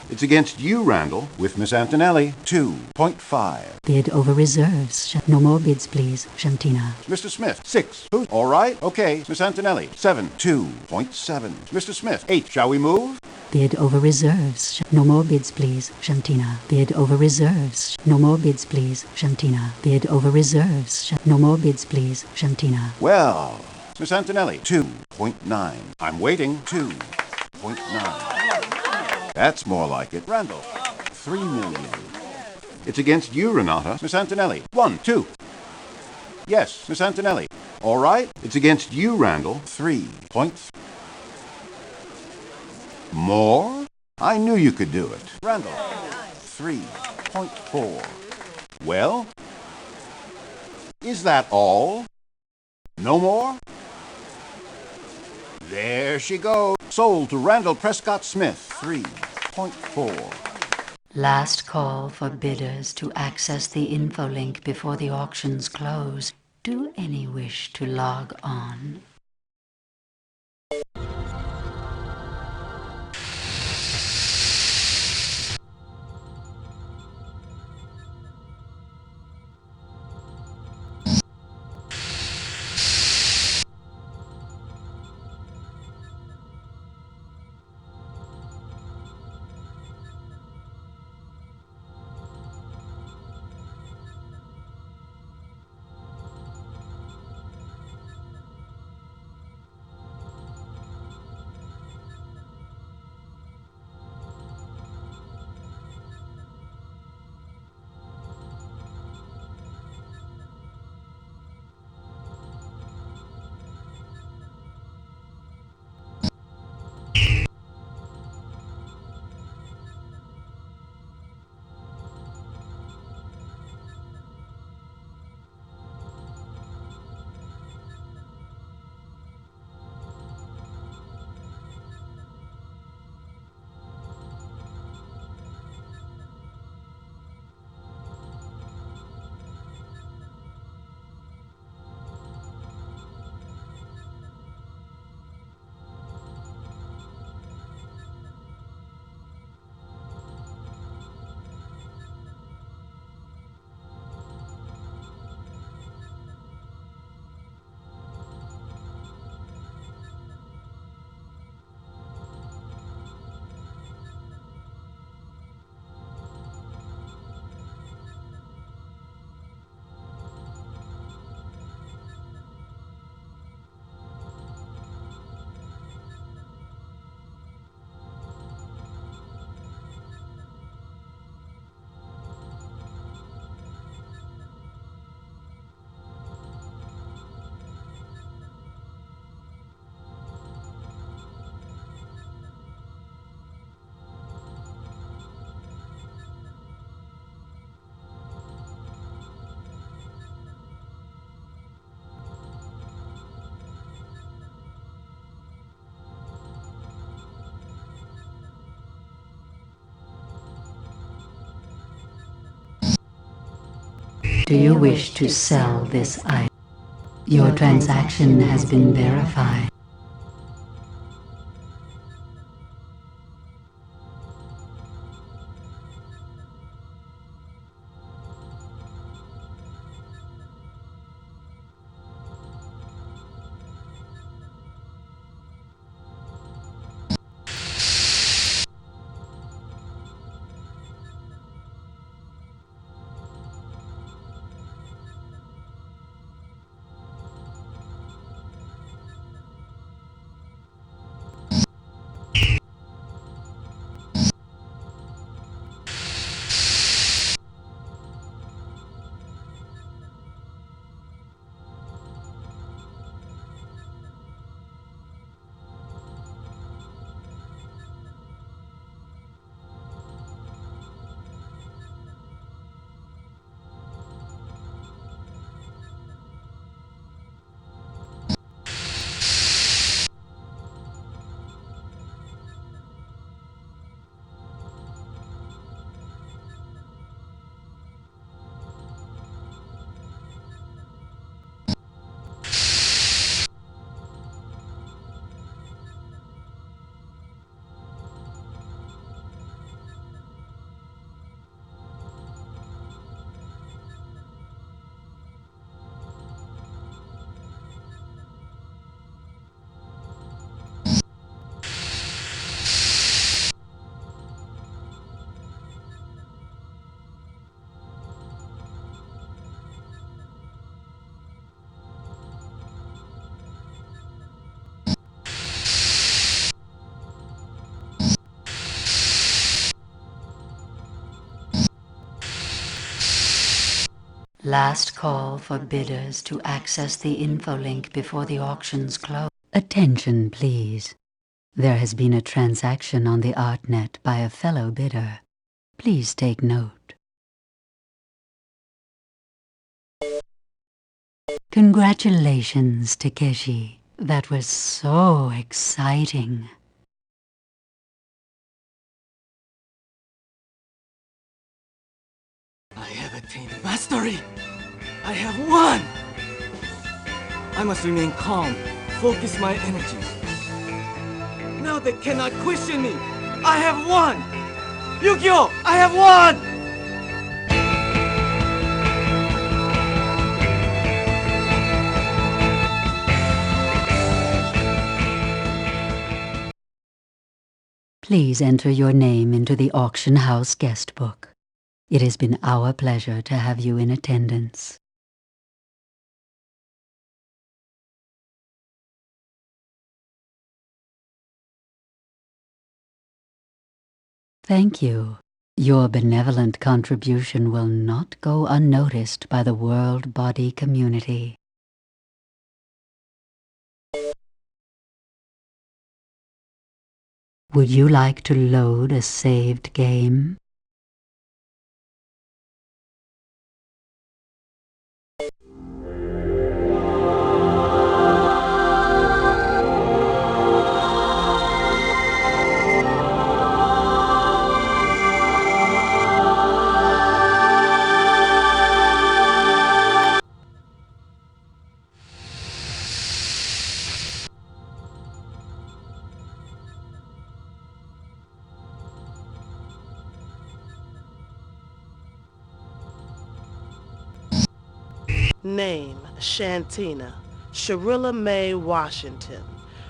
It's against you, Randall. With Miss Antonelli, 2.5. Bid over reserves. No more bids, please. Shantina. Mr. Smith, 6. Who's all right? Okay, Miss Antonelli, 7. 2.7. Mr. Smith, 8. Shall we move? Bid over reserves. No more bids, please. Shantina. Bid over reserves. No more bids, please. Shantina. Bid over reserves. No more bids, please. Shantina. Well, Miss Antonelli, 2.9. I'm waiting, 2.9. That's more like it. Randall, 3 million. It's against you, Renata. Miss Antonelli, 1, 2. Yes, Miss Antonelli. All right, it's against you, Randall, 3.3. More? I knew you could do it. Randall, 3.4. Well, is that all? No more? There she goes. Sold to Randall Prescott Smith, 3.4. Last call for bidders to access the info link before the auctions close. Do any wish to log on? Do you wish to sell this item? Your transaction has been verified. Last call for bidders to access the info link before the auctions close. Attention, please. There has been a transaction on the ArtNet by a fellow bidder. Please take note. Congratulations, Takeshi. That was so exciting. I have attained mastery! I have won! I must remain calm, focus my energies. Now they cannot question me! I have won! Yu-Gi-Oh! I have won! Please enter your name into the auction house guest book. It has been our pleasure to have you in attendance. Thank you. Your benevolent contribution will not go unnoticed by the world body community. Would you like to load a saved game? Name, Shantina. Sharilla Mae Washington.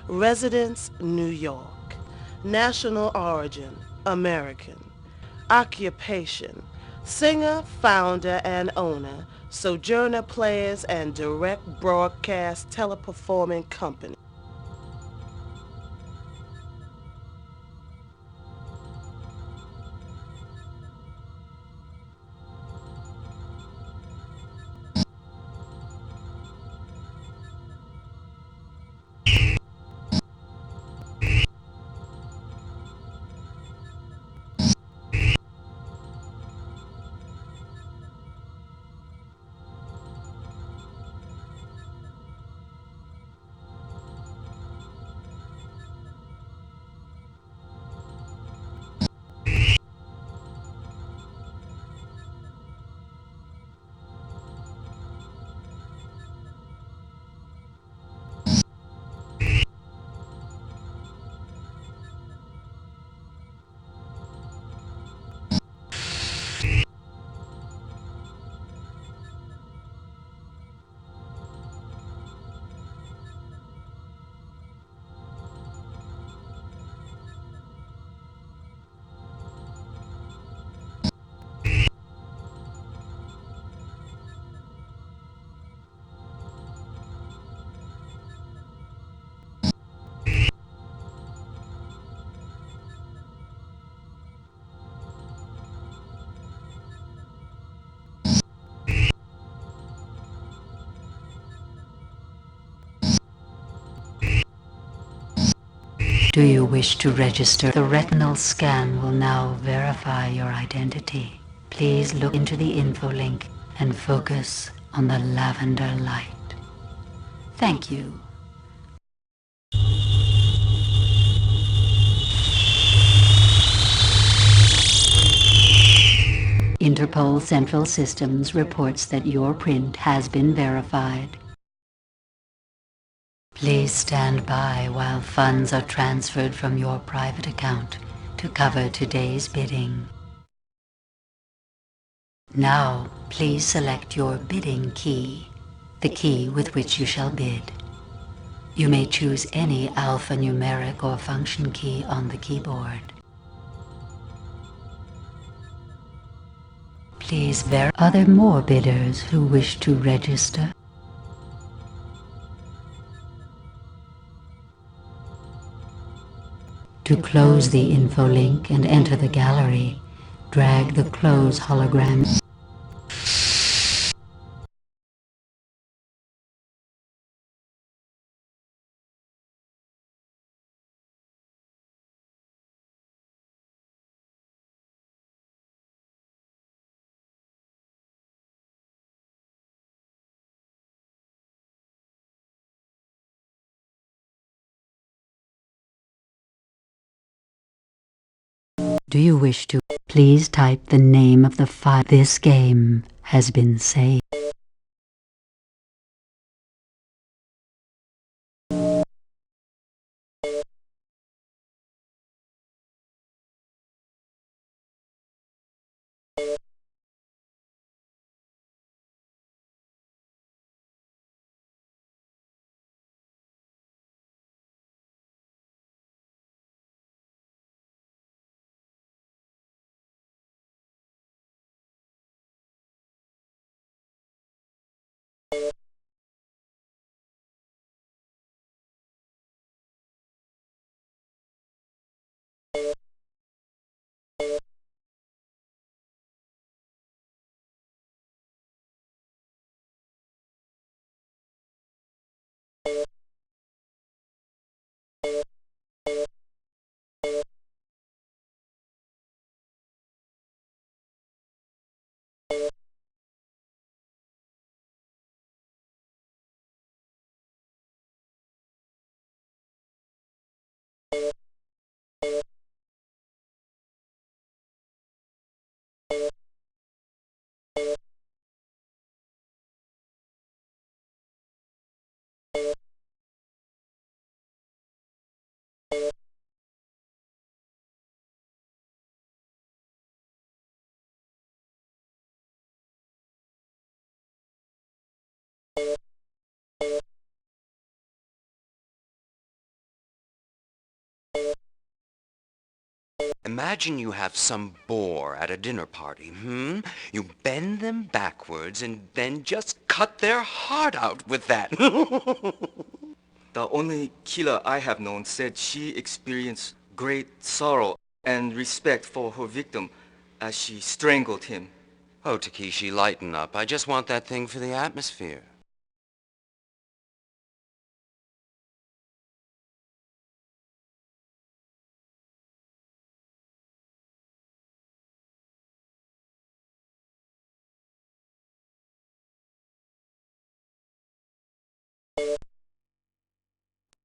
Residence, New York. National origin, American. Occupation, singer, founder, and owner, Sojourner Players and Direct Broadcast Teleperforming Company. Do you wish to register? The retinal scan will now verify your identity. Please look into the info link and focus on the lavender light. Thank you. Interpol Central Systems reports that your print has been verified. Please stand by while funds are transferred from your private account to cover today's bidding. Now, please select your bidding key, the key with which you shall bid. You may choose any alphanumeric or function key on the keyboard. Please verify. Are there more bidders who wish to register? To close the info link and enter the gallery, drag the close hologram. Do you wish to? Please type the name of the file. This game has been saved. Imagine you have some bore at a dinner party, You bend them backwards and then just cut their heart out with that. The only killer I have known said she experienced great sorrow and respect for her victim as she strangled him. Oh, Takeshi, lighten up. I just want that thing for the atmosphere.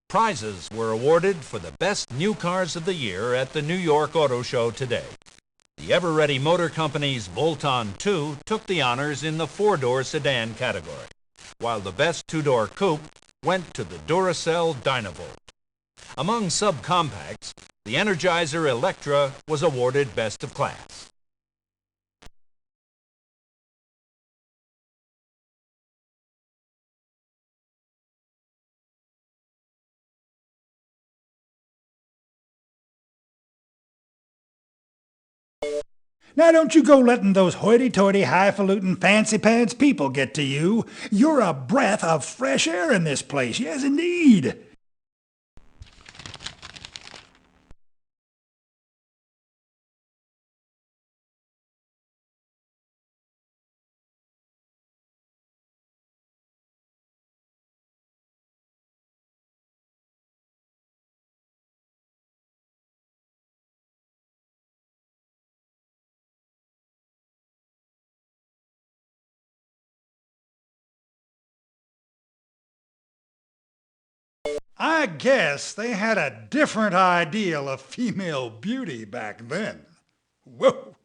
Prizes were awarded for the best new cars of the year at the New York Auto Show today. The Ever-Ready Motor Company's Bolt-On 2 took the honors in the four-door sedan category, while the best two-door coupe went to the Duracell Dynavolt. Among subcompacts, the Energizer Electra was awarded Best of Class. Now don't you go letting those hoity-toity, highfalutin, fancy-pants people get to you. You're a breath of fresh air in this place, yes indeed. I guess they had a different ideal of female beauty back then. Whoa!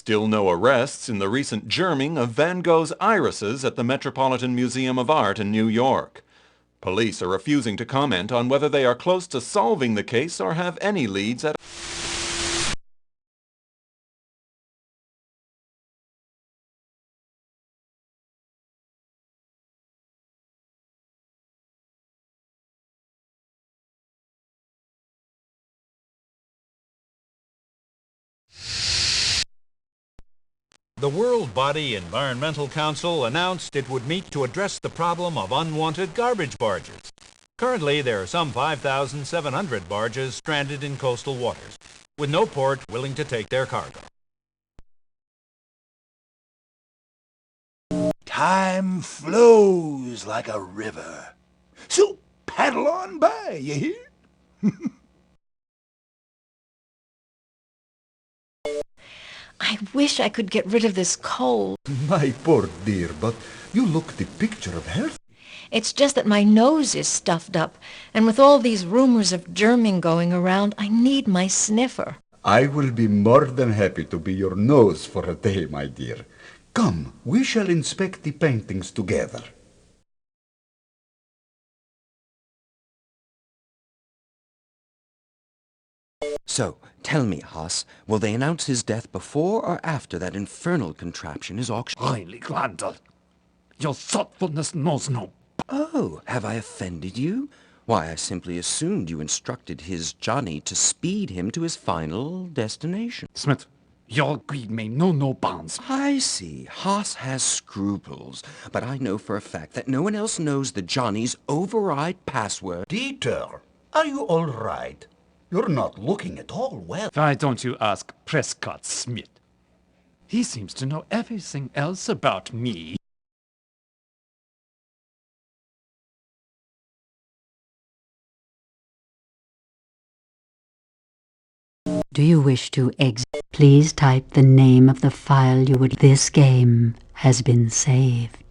Still no arrests in the recent germing of Van Gogh's irises at the Metropolitan Museum of Art in New York. Police are refusing to comment on whether they are close to solving the case or have any leads at The World Body Environmental Council announced it would meet to address the problem of unwanted garbage barges. Currently, there are some 5,700 barges stranded in coastal waters, with no port willing to take their cargo. Time flows like a river. So paddle on by, you hear? I wish I could get rid of this cold. My poor dear, but you look the picture of health. It's just that my nose is stuffed up, and with all these rumors of germing going around, I need my sniffer. I will be more than happy to be your nose for a day, my dear. Come, we shall inspect the paintings together. So, tell me, Haas, will they announce his death before or after that infernal contraption is auctioned? Really, Randall, your thoughtfulness knows no... Oh, have I offended you? Why, I simply assumed you instructed his Johnny to speed him to his final destination. Smith, your greed may know no bounds. I see. Haas has scruples, but I know for a fact that no one else knows the Johnny's override password. Dieter, are you all right? You're not looking at all well. Why don't you ask Prescott Smith? He seems to know everything else about me. Do you wish to exit? Please type the name of the file you would... This game has been saved.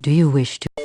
Do you wish to...